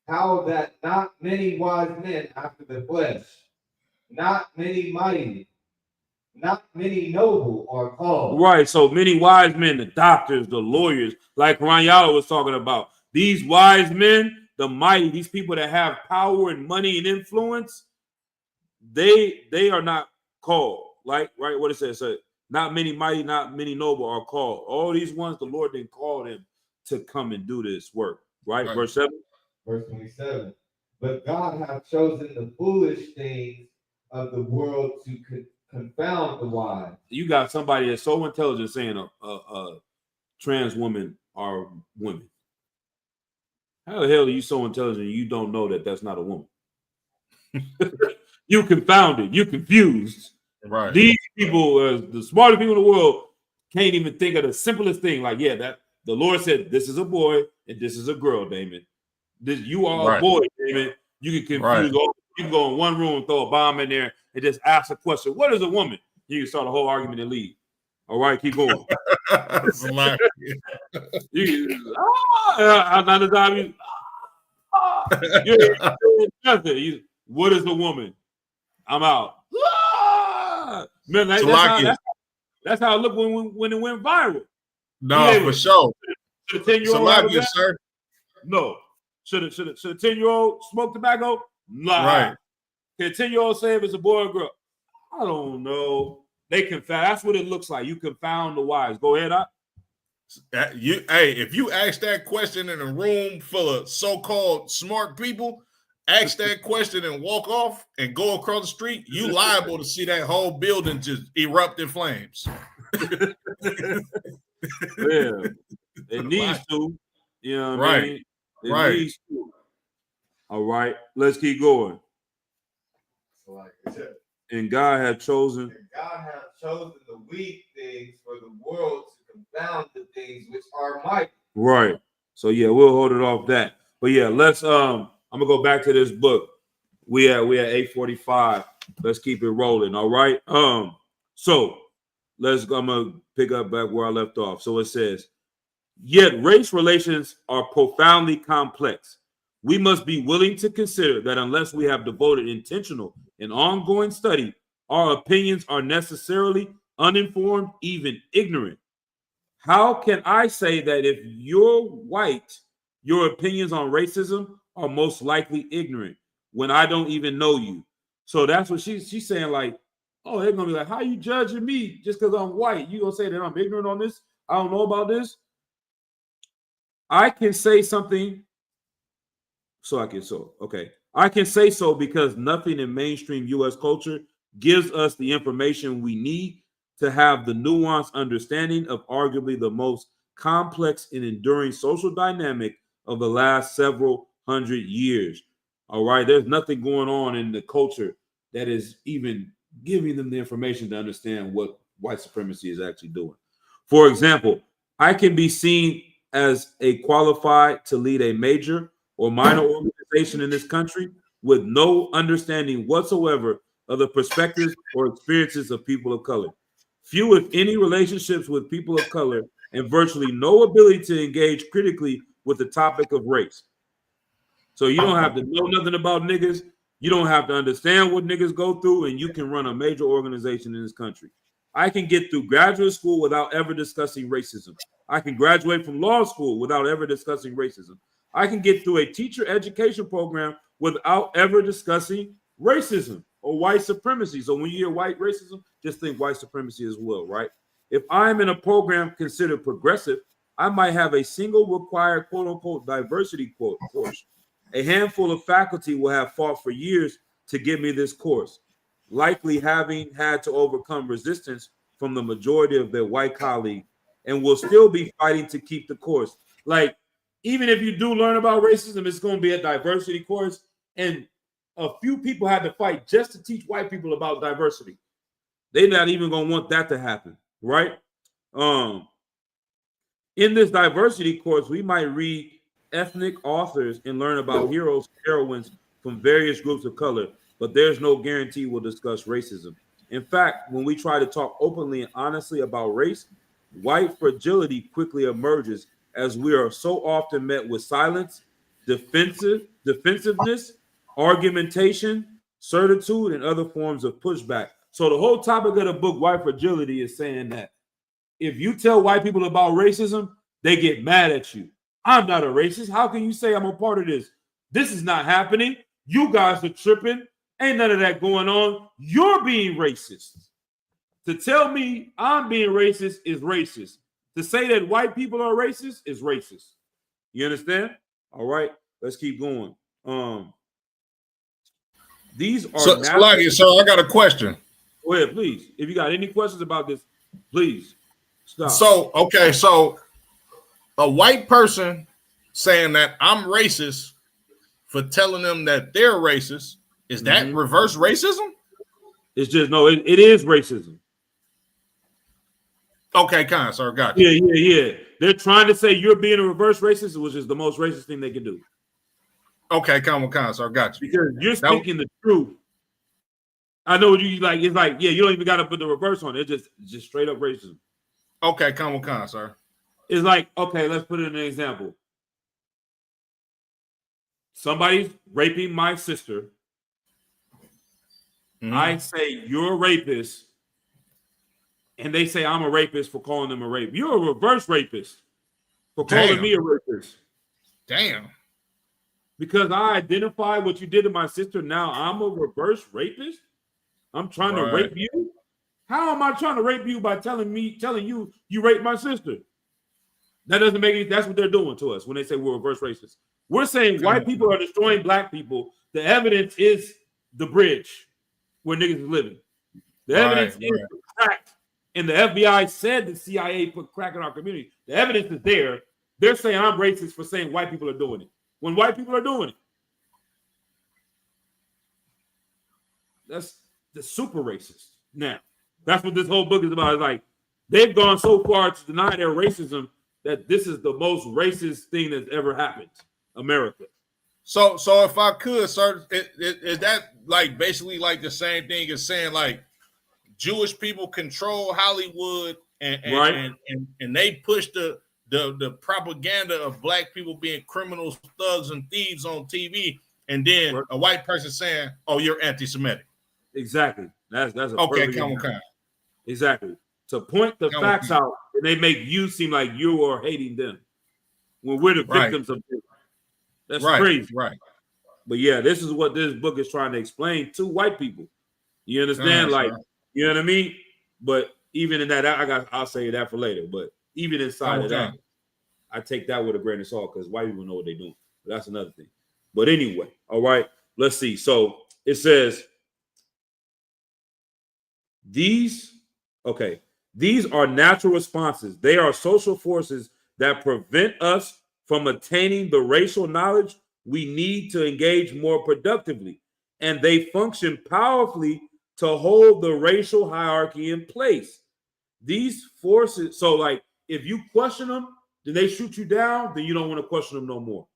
How that not many wise men after the flesh, not many mighty, not many noble are called.
Right. So many wise men, the doctors, the lawyers, like Ranyala was talking about. These wise men, the mighty, these people that have power and money and influence, they are not called. Like, right, what it says, so not many mighty, not many noble are called. All these ones, the Lord didn't call them to come and do this work. Right? Verse 7.
Verse 27. But God hath chosen the foolish things of the world to confound the wise.
You got somebody that's so intelligent saying a trans women are women. How the hell are you so intelligent you don't know that that's not a woman? You confounded. You confused.
Right.
These people, the smartest people in the world, can't even think of the simplest thing. Like, yeah, that the Lord said this is a boy and this is a girl, Damon. You are a boy, Damon. You can confuse all. You can go in one room, throw a bomb in there, and just ask a question. What is a woman? You can start a whole argument and leave. All right, keep going. Another time what is a woman? I'm out. Man, that's how it looked when it went viral.
No, for sure.
Should a 10-year-old
sir?
No. Should a 10-year-old smoke tobacco? Nah.
Right.
Can a 10-year-old say if it's a boy or girl? I don't know. They confound. That's what it looks like. You confound the wise. Go ahead, up.
If you ask that question in a room full of so-called smart people, ask that question and walk off and go across the street, you liable to see that whole building just erupt in flames.
Yeah, it needs to. You know what I mean? It needs to. All right, let's keep going. And God hath chosen.
God hath chosen the weak things for the world to confound the things which are mighty.
Right. So yeah, we'll hold it off that. But yeah, let's I'm gonna go back to this book. We at 8:45. Let's keep it rolling. All right. So I'm gonna pick up back where I left off. So it says, Yet race relations are profoundly complex. We must be willing to consider that unless we have devoted intentional and ongoing study, our opinions are necessarily uninformed, even ignorant. How can I say that if you're white, your opinions on racism are most likely ignorant when I don't even know you? So that's what she's saying, like, oh, they're gonna be like, how you judging me just because I'm white? You gonna say that I'm ignorant on this? I don't know about this. I can say something. I can say so because nothing in mainstream U.S. culture gives us the information we need to have the nuanced understanding of arguably the most complex and enduring social dynamic of the last several hundred years. All right, there's nothing going on in the culture that is even giving them the information to understand what white supremacy is actually doing. For example, I can be seen as a qualified to lead a major or minor organization in this country with no understanding whatsoever of the perspectives or experiences of people of color. Few, if any, relationships with people of color, and virtually no ability to engage critically with the topic of race. So you don't have to know nothing about niggas. You don't have to understand what niggas go through, and you can run a major organization in this country. I can get through graduate school without ever discussing racism. I can graduate from law school without ever discussing racism. I can get through a teacher education program without ever discussing racism or white supremacy. So when you hear white racism, just think white supremacy as well, right? If I'm in a program considered progressive, I might have a single required quote unquote diversity course. A handful of faculty will have fought for years to give me this course, likely having had to overcome resistance from the majority of their white colleagues, and will still be fighting to keep the course. Like, even if you do learn about racism, it's going to be a diversity course, and a few people had to fight just to teach white people about diversity. They're not even going to want that to happen, right? In this diversity course, we might read ethnic authors and learn about heroes and heroines from various groups of color, but there's no guarantee we'll discuss racism. In fact, when we try to talk openly and honestly about race, white fragility quickly emerges as we are so often met with silence, defensiveness, argumentation, certitude, and other forms of pushback. So the whole topic of the book, White Fragility, is saying that if you tell white people about racism, they get mad at you. I'm not a racist. How can you say I'm a part of this? This is not happening. You guys are tripping. Ain't none of that going on. You're being racist. To tell me I'm being racist is racist. To say that white people are racist is racist. You understand? All right, let's keep going. These are
so I got a question.
Go ahead, please. If you got any questions about this, please stop.
So a white person saying that I'm racist for telling them that they're racist, is that reverse racism?
It's just no, it is racism.
Okay, sir, got you.
Yeah. They're trying to say you're being a reverse racist, which is the most racist thing they can do.
Okay, sir, got you.
Because you're speaking the truth. I know what you like. It's like, yeah, you don't even got to put the reverse on it. It's just straight up racism.
Okay, sir.
It's like, okay, let's put it in an example. Somebody's raping my sister. I say you're a rapist, and they say I'm a rapist for calling them a rape. You're a reverse rapist for calling me a rapist.
Damn.
Because I identify what you did to my sister. Now I'm a reverse rapist. I'm trying to rape you. How am I trying to rape you by telling you you raped my sister? That doesn't make any. That's what they're doing to us when they say we're reverse racists. We're saying white people are destroying black people. The evidence is the bridge where niggas is living. The evidence is crack. And the FBI said the CIA put crack in our community. The evidence is there. They're saying I'm racist for saying white people are doing it when white people are doing it. That's the super racist. Now, that's what this whole book is about. It's like they've gone so far to deny their racism that this is the most racist thing that's ever happened. America.
So if I could, sir, is that like basically like the same thing as saying like Jewish people control Hollywood and they push the the propaganda of black people being criminals, thugs, and thieves on TV, and then a white person saying, "Oh, you're anti-Semitic."
Exactly. That's a
Okay,
perfect
come
example.
on.
Exactly. To point the
Come on.
facts out, and they make you seem like you are hating them when we're the
Right.
victims of it. That's
Right,
crazy.
right.
But yeah, this is what this book is trying to explain to white people. You understand?
Come on,
like,
sir.
you know what I mean? But even in that, I'll say that for later. But even inside
Come
of that,
on.
I take that with a grain of salt because white people know what they're doing. But that's another thing. But anyway, all right, let's see. So it says these are natural responses. They are social forces that prevent us from attaining the racial knowledge we need to engage more productively. And they function powerfully to hold the racial hierarchy in place. These forces, so like if you question them, then they shoot you down, then you don't want to question them no more.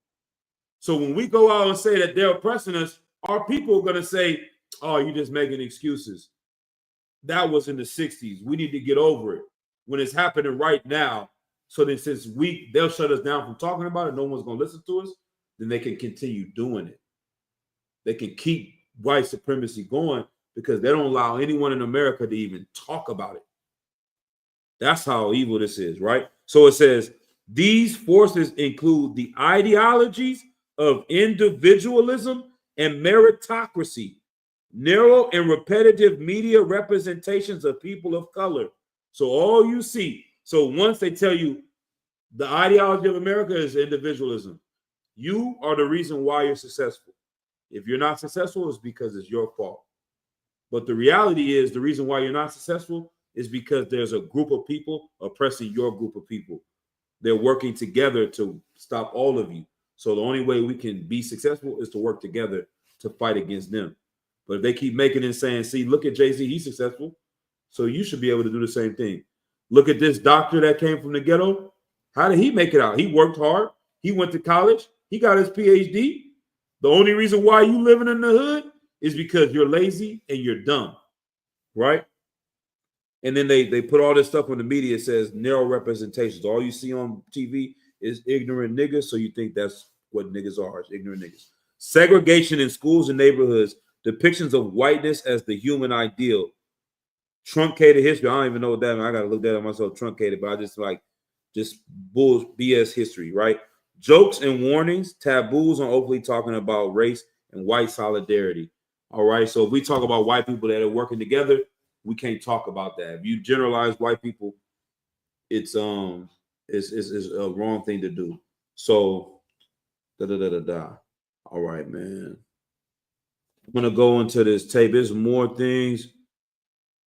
So when we go out and say that they're oppressing us, our people are going to say, oh, you're just making excuses. That was in the 60s. We need to get over it when it's happening right now. So that since they'll shut us down from talking about it, no one's going to listen to us, then they can continue doing it. They can keep white supremacy going because they don't allow anyone in America to even talk about it. That's how evil this is, right? So it says, these forces include the ideologies of individualism and meritocracy, narrow and repetitive media representations of people of color. So all you see, so once they tell you the ideology of America is individualism, you are the reason why you're successful. If you're not successful, it's because it's your fault. But the reality is the reason why you're not successful is because there's a group of people oppressing your group of people. They're working together to stop all of you. So the only way we can be successful is to work together to fight against them. But if they keep making it and saying, see, look at Jay-Z, he's successful, so you should be able to do the same thing. Look at this doctor that came from the ghetto. How did he make it out? He worked hard. He went to college. He got his PhD. The only reason why you living in the hood is because you're lazy and you're dumb, right? And then they put all this stuff on the media. It says narrow representations. All you see on TV is ignorant niggas, so you think that's what niggas are, is ignorant niggas. Segregation in schools and neighborhoods, depictions of whiteness as the human ideal, truncated history. I don't even know what that means. I got to look that up myself, truncated, but I just bull BS history, right? Jokes and warnings, taboos on openly talking about race and white solidarity. All right. So if we talk about white people that are working together, we can't talk about that. If you generalize white people, it's a wrong thing to do. So All right, man. I'm gonna go into this tape. There's more things.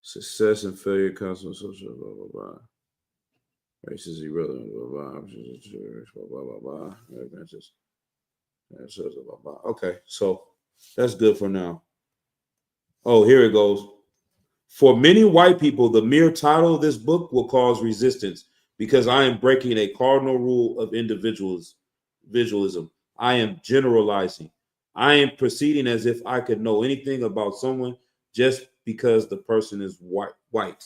Success and failure comes from social blah blah blah. Race is irrelevant, blah blah blah. Okay, so that's good for now. Oh, here it goes. For many white people, the mere title of this book will cause resistance because I am breaking a cardinal rule of individualism. I am generalizing. I am proceeding as if I could know anything about someone just because the person is white.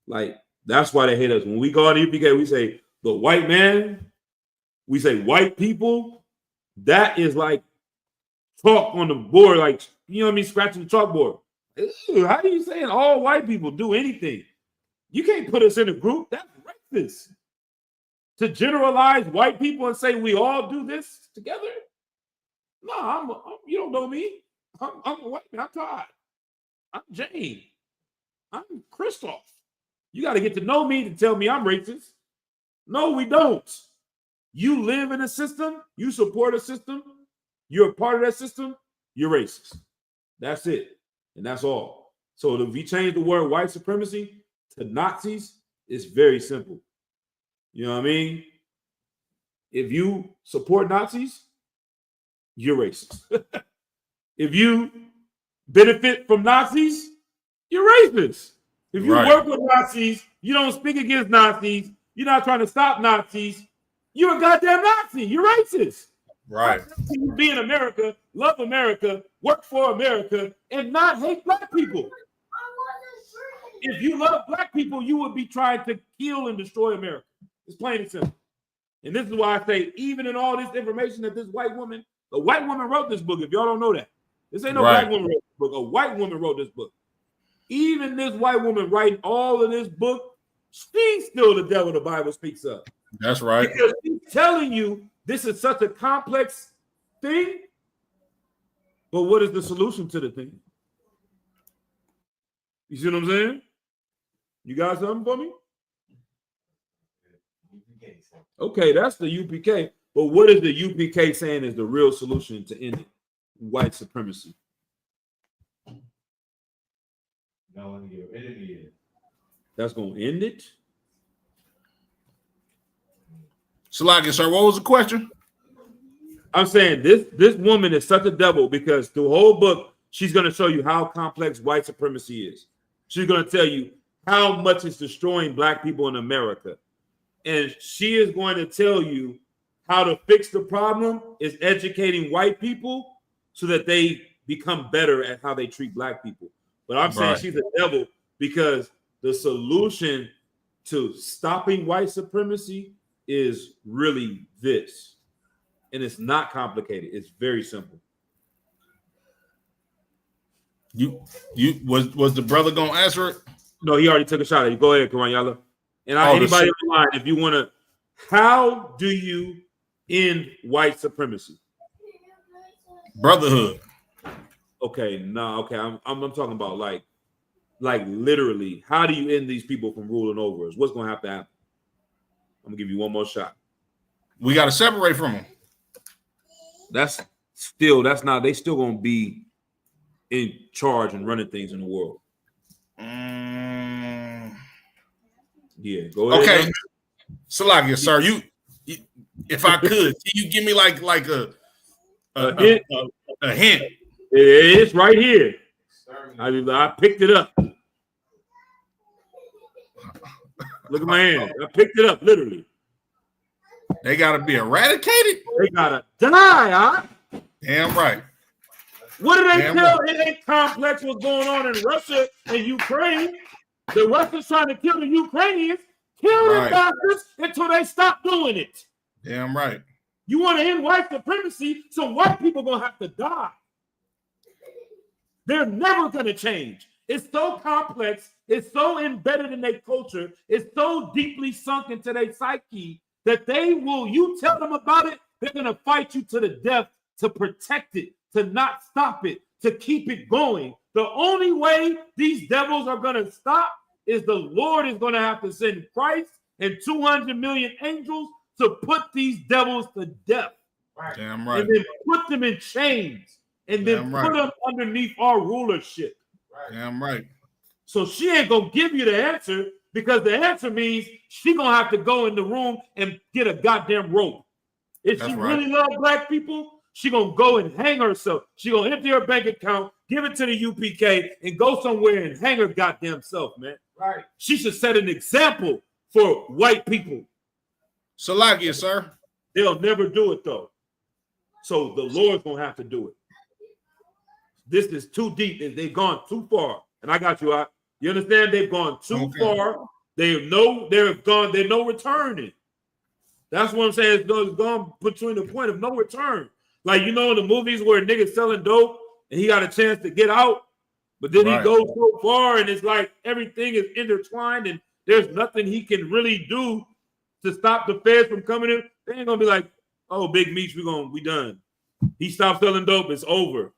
Like, that's why they hate us. When we go on EPK, we say the white man, we say white people. That is like chalk on the board, like, you know what I mean, scratching the chalkboard. Ew, how are you saying all white people do anything? You can't put us in a group. That's racist. To generalize white people and say we all do this together? No, you don't know me. I'm a white man. I'm Todd. I'm Jane. I'm Christoph. You got to get to know me to tell me I'm racist. No, we don't. You live in a system. You support a system. You're a part of that system. You're racist. That's it. And that's all. So if you change the word white supremacy to Nazis, it's very simple. You know what I mean? If you support Nazis, you're racist. If you benefit from Nazis, you're racist. If you work with Nazis, you don't speak against Nazis, you're not trying to stop Nazis, you're a goddamn Nazi. You're racist.
Right.
You be in America, love America, work for America, and not hate black people. If you love black people, you would be trying to kill and destroy America. It's plain and simple. And this is why I say, even in all this information that this white woman, a white woman wrote this book. If y'all don't know that, this ain't no black woman wrote this book. A white woman wrote this book. Even this white woman writing all of this book, she's still the devil the Bible speaks of.
That's right.
Because she's telling you this is such a complex thing. But what is the solution to the thing? You see what I'm saying? You got something for me? Okay, that's the UPK. But what is the UPK saying is the real solution to end white supremacy?
No one give it.
That's going to end it?
Salakia, sir, what was the question?
I'm saying this woman is such a devil because the whole book, she's going to show you how complex white supremacy is. She's going to tell you how much it's destroying black people in America. And she is going to tell you how to fix the problem is educating white people so that they become better at how they treat black people. But I'm saying she's a devil because the solution to stopping white supremacy is really this. And it's not complicated. It's very simple.
You was the brother gonna answer it?
No, he already took a shot at you. Go ahead, Karanyala. And anybody in line, if you want to, how do you end white supremacy?
Brotherhood.
Okay, no, okay. I'm talking about like literally, how do you end these people from ruling over us? What's gonna have to happen? I'm gonna give you one more shot.
We gotta separate from them.
That's not, they still gonna be in charge and running things in the world. Yeah, go ahead.
Okay, Salakia, sir, you if I could, can you give me like a hint?
It's right here. I picked it up. Look at my hand. I picked it up literally.
They gotta be eradicated.
They gotta die, huh?
Damn right.
What do they tell? It ain't complex what's going on in Russia and Ukraine. The Russians trying to kill the Ukrainians. Kill the bastards until they stop doing it.
Damn right.
You want to end white supremacy, so white people gonna have to die. They're never gonna change. It's so complex. It's so embedded in their culture. It's so deeply sunk into their psyche that they will. You tell them about it, they're gonna fight you to the death to protect it, to not stop it, to keep it going. The only way these devils are going to stop is the Lord is going to have to send Christ and 200 million angels to put these devils to death. Right?
Damn right.
And then put them in chains and then put them underneath our rulership.
Right. Damn right.
So she ain't going to give you the answer because the answer means she going to have to go in the room and get a goddamn rope. If she really loves black people, she gonna go and hang herself. She gonna empty her bank account, give it to the UPK, and go somewhere and hang her goddamn self, man. Right. She should set an example for white people.
Salakia, sir.
They'll never do it though. So the Lord's gonna have to do it. This is too deep. They've gone too far. And I got you out. You understand? They've gone too far. There's no returning. That's what I'm saying. It's gone between the point of no return. Like, you know, in the movies where a nigga's selling dope and he got a chance to get out, but then he goes so far and it's like everything is intertwined and there's nothing he can really do to stop the feds from coming in. They ain't gonna be like, oh, Big Meech, we done. He stopped selling dope, it's over.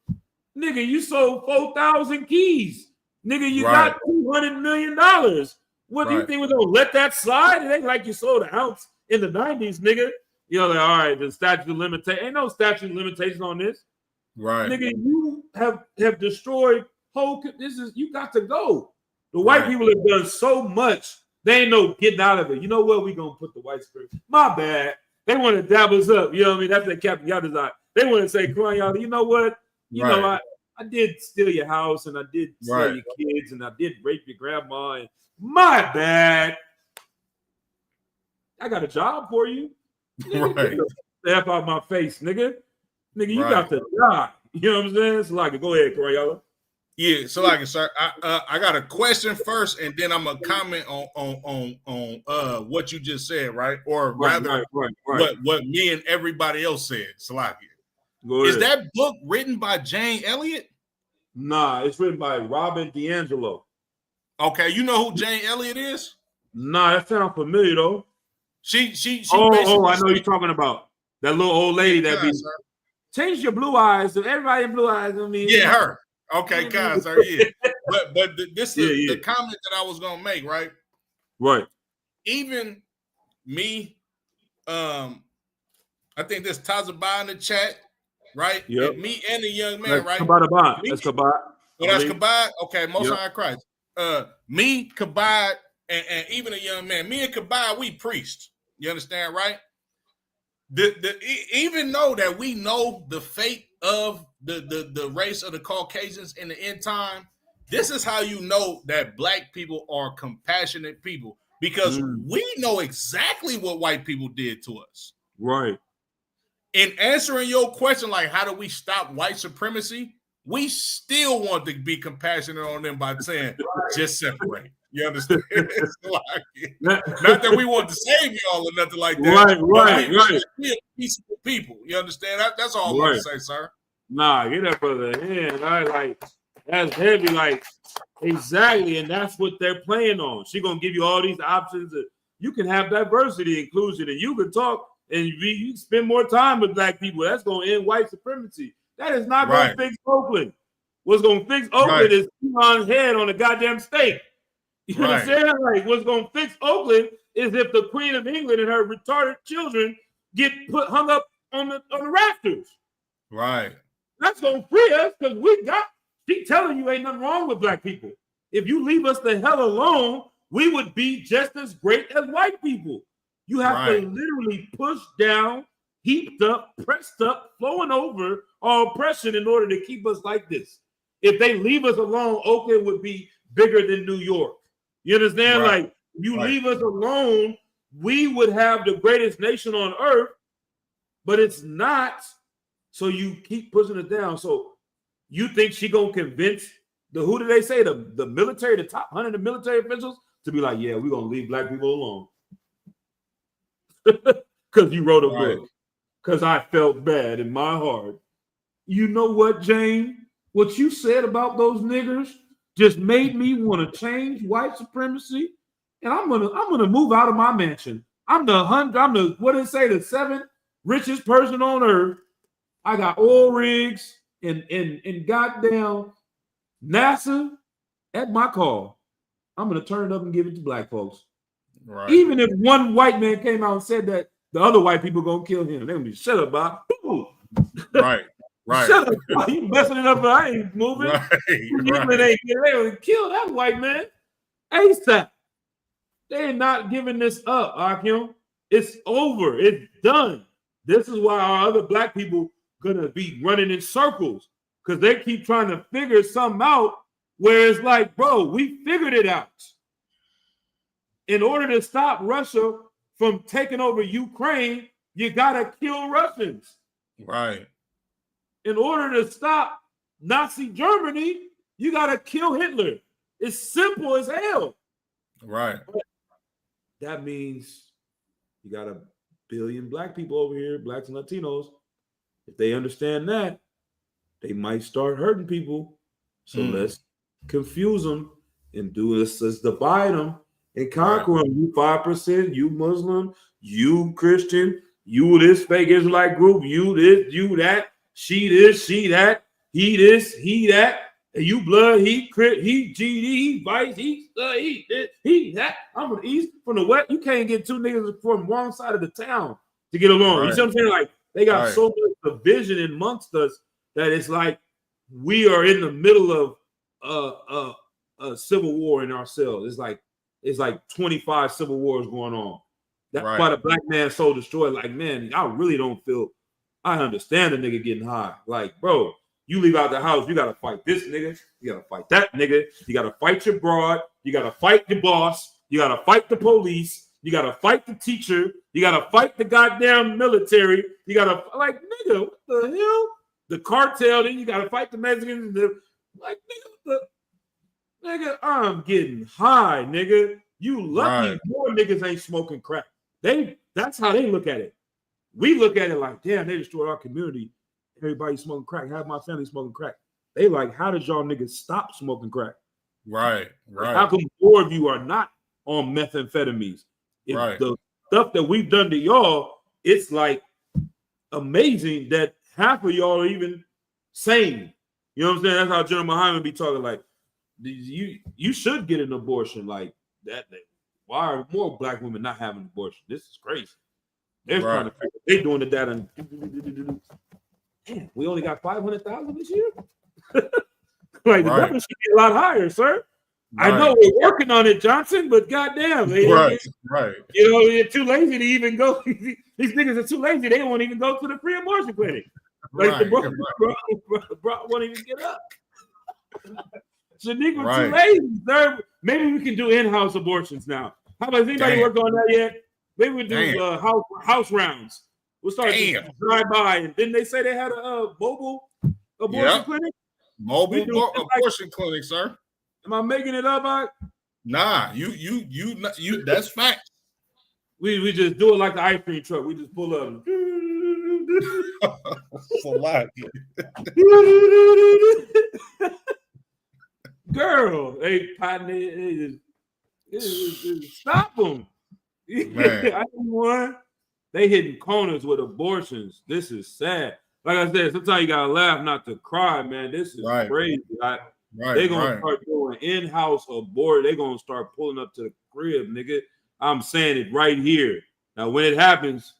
Nigga, you sold 4,000 keys. Nigga, you got $200 million. What do you think we're gonna let that slide? It ain't like you sold an ounce in the 90s, nigga. You know, like, all right, the statute of limitation. Ain't no statute of limitation on this.
Right.
Nigga, you have destroyed whole. You got to go. The white people have done so much. They ain't no getting out of it. You know what? We gonna put the white spirit. My bad. They want to dab us up. You know what I mean? That's the Captain Y'all design. They want to say, come on, y'all. You know what? You know, I did steal your house and I did steal your kids and I did rape your grandma. And my bad. I got a job for you. Nigga, step out my face, nigga. Nigga, you got to die. You know what I'm saying? It's like, go ahead, Karayala.
Yeah, so like, sir, I got a question first, and then I'm gonna comment on what you just said, right? Or rather,
right.
what me and everybody else said. Salakia.
Go ahead.
Is that book written by Jane Elliott?
Nah, it's written by Robin DiAngelo.
Okay, you know who Jane Elliott is?
Nah, that sounds familiar though.
She
Oh,
basically
I know you're talking about that little old lady that be
sir.
change your blue eyes. So everybody in blue eyes. I mean,
Yeah, her. Okay, guys, sir. Yeah, but this is
Yeah.
the comment that I was gonna make, right?
Right.
Even me, I think there's Tazaba in the chat, right?
Yep.
And me and the young man, right?
Kabad.
Me-
That's Kabad.
Oh, that's Kabad. Okay, Most
Yep.
High Christ. Me, Kabad, and even a young man. Me and Kabad, we preached. You understand, right? Even though that we know the fate of the race of the Caucasians in the end time, this is how you know that black people are compassionate people, because we know exactly what white people did to us.
Right.
In answering your question, like how do we stop white supremacy, we still want to be compassionate on them by saying just separate. You understand? Not that we want to save y'all or nothing like that.
Right.
We are peaceful people. You understand? That's all I want to say, sir.
Nah, get that brother hand. Like that's heavy. Like exactly, and that's what they're playing on. She's gonna give you all these options. You can have diversity, inclusion, and you can talk and you spend more time with black people. That's gonna end white supremacy. That is not gonna fix Oakland. What's gonna fix Oakland is Elon's head on a goddamn stake. You understand? Like what's gonna fix Oakland is if the Queen of England and her retarded children get hung up on the rafters.
Right.
That's gonna free us because she telling you ain't nothing wrong with black people. If you leave us the hell alone, we would be just as great as white people. You have to literally push down, heaped up, pressed up, flowing over our oppression in order to keep us like this. If they leave us alone, Oakland would be bigger than New York. You understand? Like, you leave us alone, we would have the greatest nation on earth, but it's not. So you keep pushing it down. So you think she gonna convince who did they say? The military, the top 100 of military officials to be like, yeah, we're gonna leave black people alone. Because you wrote a book. Because I felt bad in my heart. You know what, Jane? What you said about those niggers just made me want to change white supremacy. And I'm gonna move out of my mansion. I'm the what did it say, the 7th richest person on earth. I got oil rigs and goddamn NASA at my call. I'm gonna turn it up and give it to black folks. Right. Even if one white man came out and said that, the other white people gonna kill him. They're gonna be shut up, Bob.
Right.
Shut up, Bob. You messing it up. I ain't moving. They gonna kill that white man. ASAP. They're not giving this up, Akim. It's over. It's done. This is why our other black people gonna be running in circles, because they keep trying to figure something out where it's like, bro, we figured it out. In order to stop Russia from taking over Ukraine, you gotta kill Russians.
Right.
In order to stop Nazi Germany, you gotta kill Hitler. It's simple as hell.
Right.
But that means you got 1 billion black people over here, blacks and Latinos. If they understand that, they might start hurting people. So let's confuse them and do this. Let's divide them and conquer them. You 5%, you Muslim, you Christian, you this fake Israelite group, you this, you that, she this, she that, he this, he that, and you blood, he crit, he GD, he vice, he this, he that. I'm from the east, from the west. You can't get two niggas from one side of the town to get along. You see what I'm saying? Like, they got so much division amongst us that it's like we are in the middle of a civil war in ourselves. It's like 25 civil wars going on. That's why the black man's soul destroyed. Like, man, I really don't feel. I understand a nigga getting high. Like, bro, you leave out the house, you gotta fight this nigga, you gotta fight that nigga, you gotta fight your broad, you gotta fight your boss, you gotta fight the police, you gotta fight the teacher, you gotta fight the goddamn military, you gotta, like, nigga, what the hell? The cartel, then you gotta fight the Mexicans, like, nigga, what Nigga, I'm getting high, nigga. You lucky
Right.
more niggas ain't smoking crack. That's how they look at it. We look at it like, damn, they destroyed our community. Everybody smoking crack. Half my family smoking crack. They like, how did y'all niggas stop smoking crack?
Right.
How come more of you are not on methamphetamines? If
Right.
the stuff that we've done to y'all, it's like amazing that half of y'all are even sane. You know what I'm saying? That's how General Muhammad be talking like, you should get an abortion like that. Why are more black women not having an abortion? This is crazy. They're trying to figure, they doing the data. And, damn, we only got 500,000 this year. Like the number should be a lot higher, sir. I know we're working on it, Johnson, but goddamn,
Right.
You know, they're too lazy to even go. These niggas are too lazy. They won't even go to the free abortion clinic. Like the bro won't even get up. So niggas too lazy, sir. Maybe we can do in-house abortions now. How about anybody work on that yet? Maybe we do house rounds. We'll start drive by, and didn't they say they had a mobile abortion clinic?
Mobile abortion clinic, sir.
Am I making it up?
Nah, you. That's fact.
We just do it like the ice cream truck. We just pull up. Girl, they just stop them. I know one. They hitting corners with abortions. This is sad. Like I said, sometimes you gotta laugh not to cry, man. This is crazy. They're gonna start doing in-house abort. They're gonna start pulling up to the crib, nigga. I'm saying it right here. Now, when it happens,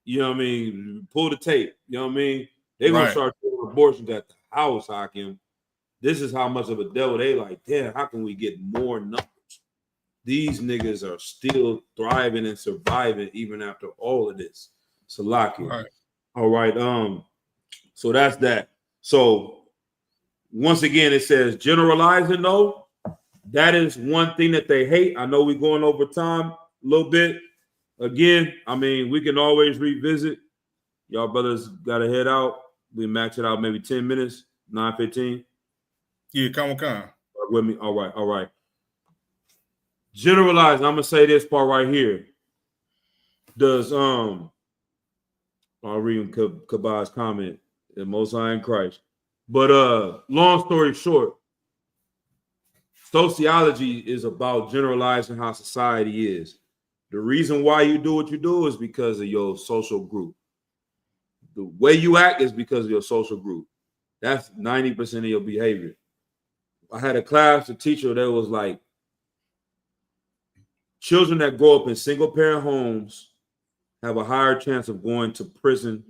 you know what I mean, pull the tape. You know what I mean? They're gonna start doing abortions at the house, Hakim. This is how much of a devil they like. Damn, how can we get more numbers? These niggas are still thriving and surviving even after all of this. Salaki. All right. So that's that. So once again, it says generalizing though. That is one thing that they hate. I know we're going over time a little bit. Again, I mean, we can always revisit. Y'all brothers got to head out. We max it out maybe 10 minutes, 9:15.
Yeah, come on.
With me. All right. Generalize. I'm gonna say this part right here. Does I'll read Kabah's comment, the Most High in Christ. But long story short, sociology is about generalizing how society is. The reason why you do what you do is because of your social group. The way you act is because of your social group. That's 90% of your behavior. I had a class, a teacher that was like, children that grow up in single-parent homes have a higher chance of going to prison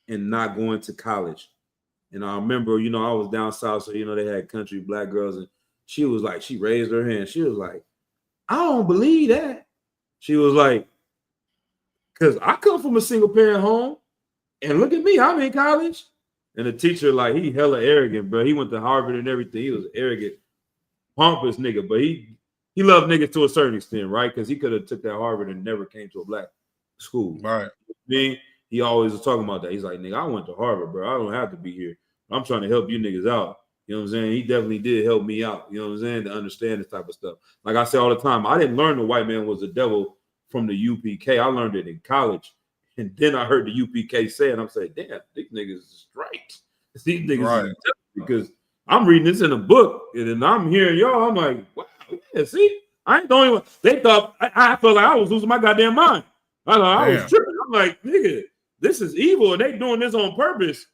and not going to college. And I remember, you know, I was down south, so, you know, they had country black girls, and she was like, she raised her hand. She was like, I don't believe that. She was like, because I come from a single-parent home, and look at me, I'm in college. And the teacher, like, he hella arrogant, bro. He went to Harvard and everything. He was arrogant, pompous nigga, but he loved niggas to a certain extent, right? Because he could have took that Harvard and never came to a black school.
Right.
He always was talking about that. He's like, nigga, I went to Harvard, bro. I don't have to be here. I'm trying to help you niggas out. You know what I'm saying? He definitely did help me out. You know what I'm saying? To understand this type of stuff. Like I say all the time, I didn't learn the white man was the devil from the UPK. I learned it in college. And then I heard the UPK say it, and I'm saying, damn, these niggas is straight. These niggas is because I'm reading this in a book, and then I'm hearing y'all. I'm like, wow, yeah, see? I ain't the only one. They thought I felt like I was losing my goddamn mind. I thought I was tripping. I'm like, nigga, this is evil, and they doing this on purpose.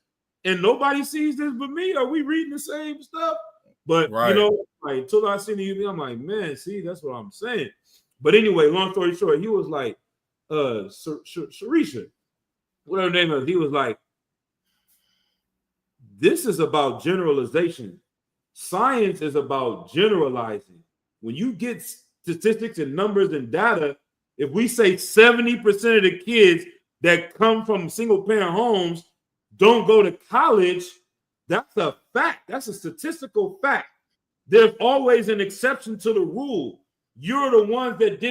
And nobody sees this but me. Are we reading the same stuff? But you know, like until I seen the UPK, I'm like, man, see, that's what I'm saying. But anyway, long story short, he was like, Sarisha, whatever her name is, he was like, this is about generalization. Science is about generalizing. When you get statistics and numbers and data, if we say 70% of the kids that come from single parent homes don't go to college, that's a fact. That's a statistical fact. There's always an exception to the rule. You're the ones that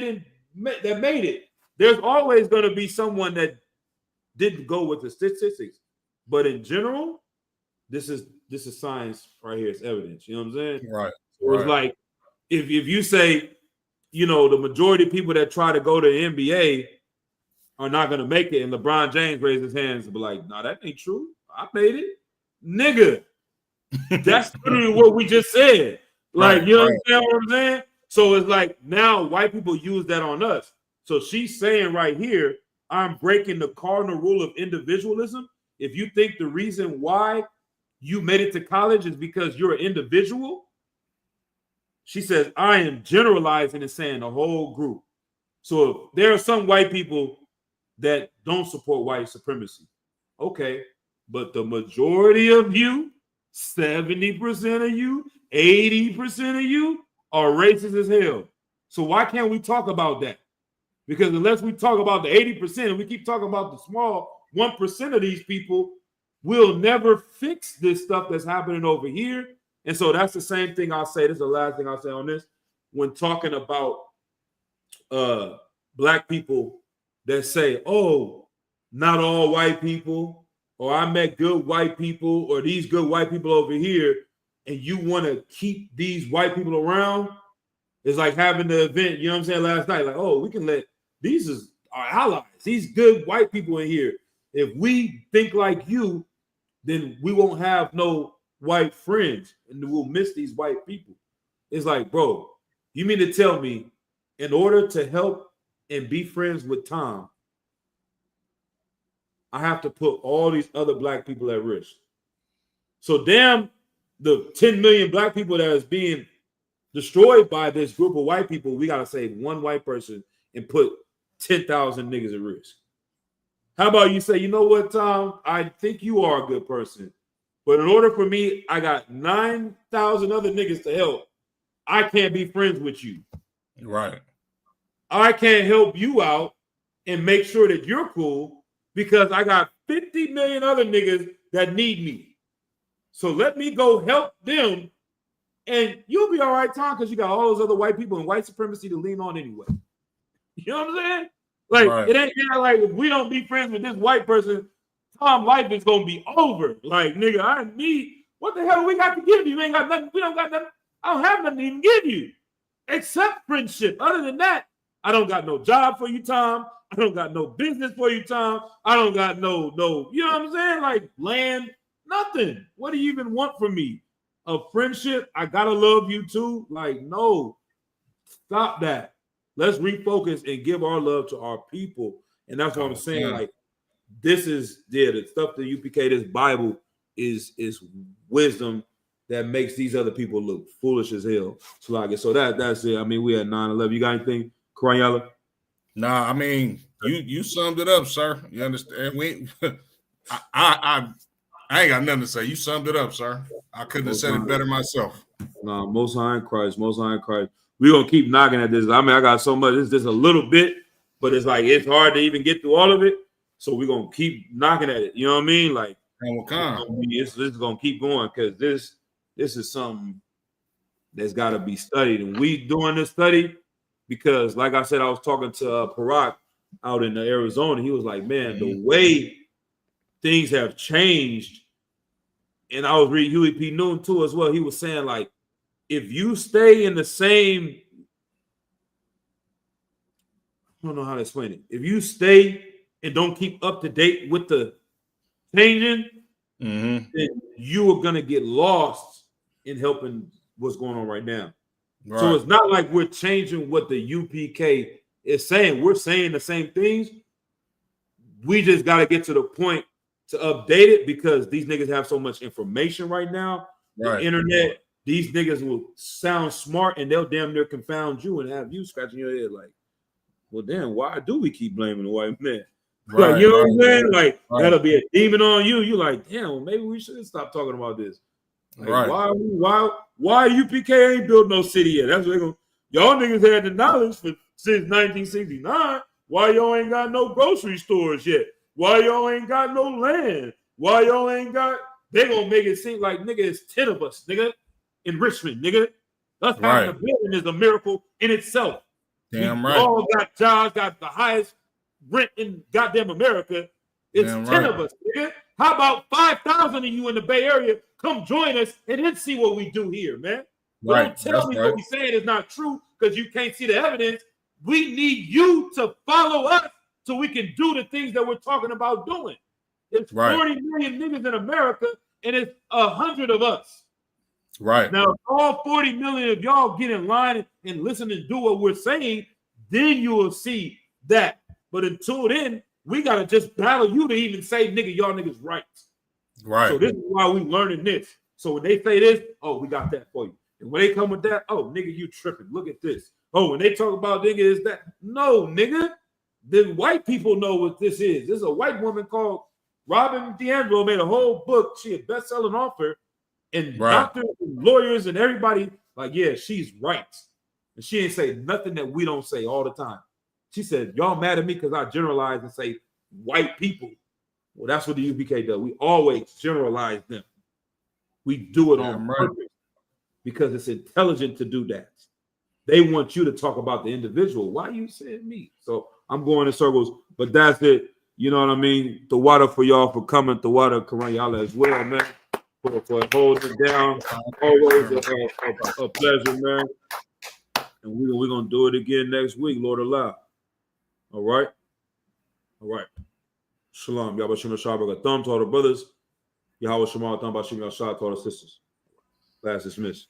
made it. There's always going to be someone that didn't go with the statistics. But in general, this is science right here. It's evidence. You know what I'm saying?
Right.
So it's like if you say, you know, the majority of people that try to go to the NBA are not going to make it, and LeBron James raised his hands and be like, no, that ain't true. I made it. Nigga, that's literally what we just said. Like,
Right,
you
right.
understand what I'm saying? So it's like now white people use that on us. So she's saying right here, I'm breaking the cardinal rule of individualism. If you think the reason why you made it to college is because you're an individual, she says, I am generalizing and saying the whole group. So there are some white people that don't support white supremacy. Okay, but the majority of you, 70% of you, 80% of you are racist as hell. So why can't we talk about that? Because unless we talk about the 80% and we keep talking about the small 1% of these people, we'll never fix this stuff that's happening over here. And so that's the same thing I'll say. This is the last thing I'll say on this. When talking about black people that say, oh, not all white people, or I met good white people, or these good white people over here, and you want to keep these white people around, it's like having the event, you know what I'm saying, last night. Like, oh, we can let these is our allies, these good white people in here. If we think like you, then we won't have no white friends, and we'll miss these white people. It's like, bro, you mean to tell me in order to help and be friends with Tom, I have to put all these other black people at risk? So damn the 10 million black people that is being destroyed by this group of white people, we got to save one white person and put 10,000 niggas at risk. How about you say, you know what, Tom? I think you are a good person, but in order for me, I got 9,000 other niggas to help. I can't be friends with you.
Right.
I can't help you out and make sure that you're cool because I got 50 million other niggas that need me. So let me go help them, and you'll be all right, Tom, because you got all those other white people and white supremacy to lean on anyway. You know what I'm saying? Like,
Right.
It ain't like if we don't be friends with this white person, Tom's life is gonna be over. Like, nigga, I need what the hell we got to give you? We ain't got nothing. We don't got nothing. I don't have nothing to even give you except friendship. Other than that, I don't got no job for you, Tom. I don't got no business for you, Tom. I don't got no, you know what I'm saying? Like land, nothing. What do you even want from me? A friendship? I gotta love you too. Like, no, stop that. Let's refocus and give our love to our people. And that's what I'm saying. Like, this is the stuff that UPK, this Bible is wisdom that makes these other people look foolish as hell. So like, so that's it. I mean, we had 9/11. You got anything, Corayella?
Nah, I mean, you summed it up, sir. You understand? I ain't got nothing to say. You summed it up, sir. I couldn't have said it better myself.
No, Most High in Christ, Most High in Christ. We're gonna keep knocking at this. I mean, I got so much. It's just a little bit, but it's like it's hard to even get through all of it. So we're gonna keep knocking at it. You know what I mean? Like, this is gonna keep going because this is something that's got to be studied, and we doing this study because, like I said, I was talking to Parak out in Arizona. He was like, "Man, the way things have changed," and I was reading Huey P. Newton too as well. He was saying like, if you stay in the same, I don't know how to explain it. If you stay and don't keep up to date with the changing, then you are gonna get lost in helping what's going on right now.
Right.
So it's not like we're changing what the UPK is saying. We're saying the same things. We just got to get to the point to update it because these niggas have so much information right now.
Right.
The internet, these niggas will sound smart and they'll damn near confound you and have you scratching your head like, well, damn, why do we keep blaming the white man?
Right,
like, you know what I'm saying?
right,
Like,
right.
that'll be a demon on you. You're like, damn, well, maybe we should stop talking about this. Like,
Right.
Why UPK ain't built no city yet? That's what they're gonna. Y'all niggas had the knowledge since 1969. Why y'all ain't got no grocery stores yet? Why y'all ain't got no land? Why y'all ain't got? They gonna make it seem like nigga, it's 10 of us, nigga, in Richmond, nigga. Us having a building is a miracle in itself.
Damn
we
right.
all got jobs, got the highest rent in goddamn America. It's
Damn
10
right.
of us, nigga. How about 5,000 of you in the Bay Area come join us and then see what we do here, man? But
Right.
don't tell
That's
me
right.
what we're saying is not true because you can't see the evidence. We need you to follow us so we can do the things that we're talking about doing. It's
Right.
40 million niggas in America, and it's 100 of us.
Right.
Now, if all 40 million of y'all get in line and listen and do what we're saying, then you will see that. But until then, we got to just battle you to even say, nigga, y'all niggas right.
Right.
So this is why we learning this. So when they say this, oh, we got that for you. And when they come with that, oh, nigga, you tripping. Look at this. Oh, when they talk about nigga, is that? No, nigga. The white people know what this is. This is a white woman called Robin DeAngelo made a whole book. She a best-selling author. And
Right.
doctors and lawyers and everybody, like, yeah, she's right. And she ain't say nothing that we don't say all the time. She said, y'all mad at me because I generalize and say white people. Well, that's what the UPK does. We always generalize them. We do it on purpose because it's intelligent to do that. They want you to talk about the individual. Why you saying me? So I'm going in circles, but that's it. You know what I mean? The water for y'all for coming. The water, Karanyala as well, man. For holding it down. Always a pleasure, man. And we're going to do it again next week, Lord allow. All right? All right. Shalom. Yahweh Shem Shabbat. Thumb to all the brothers. Yahweh Shema. Thumb Bashim Yashah to all the sisters. Class dismissed.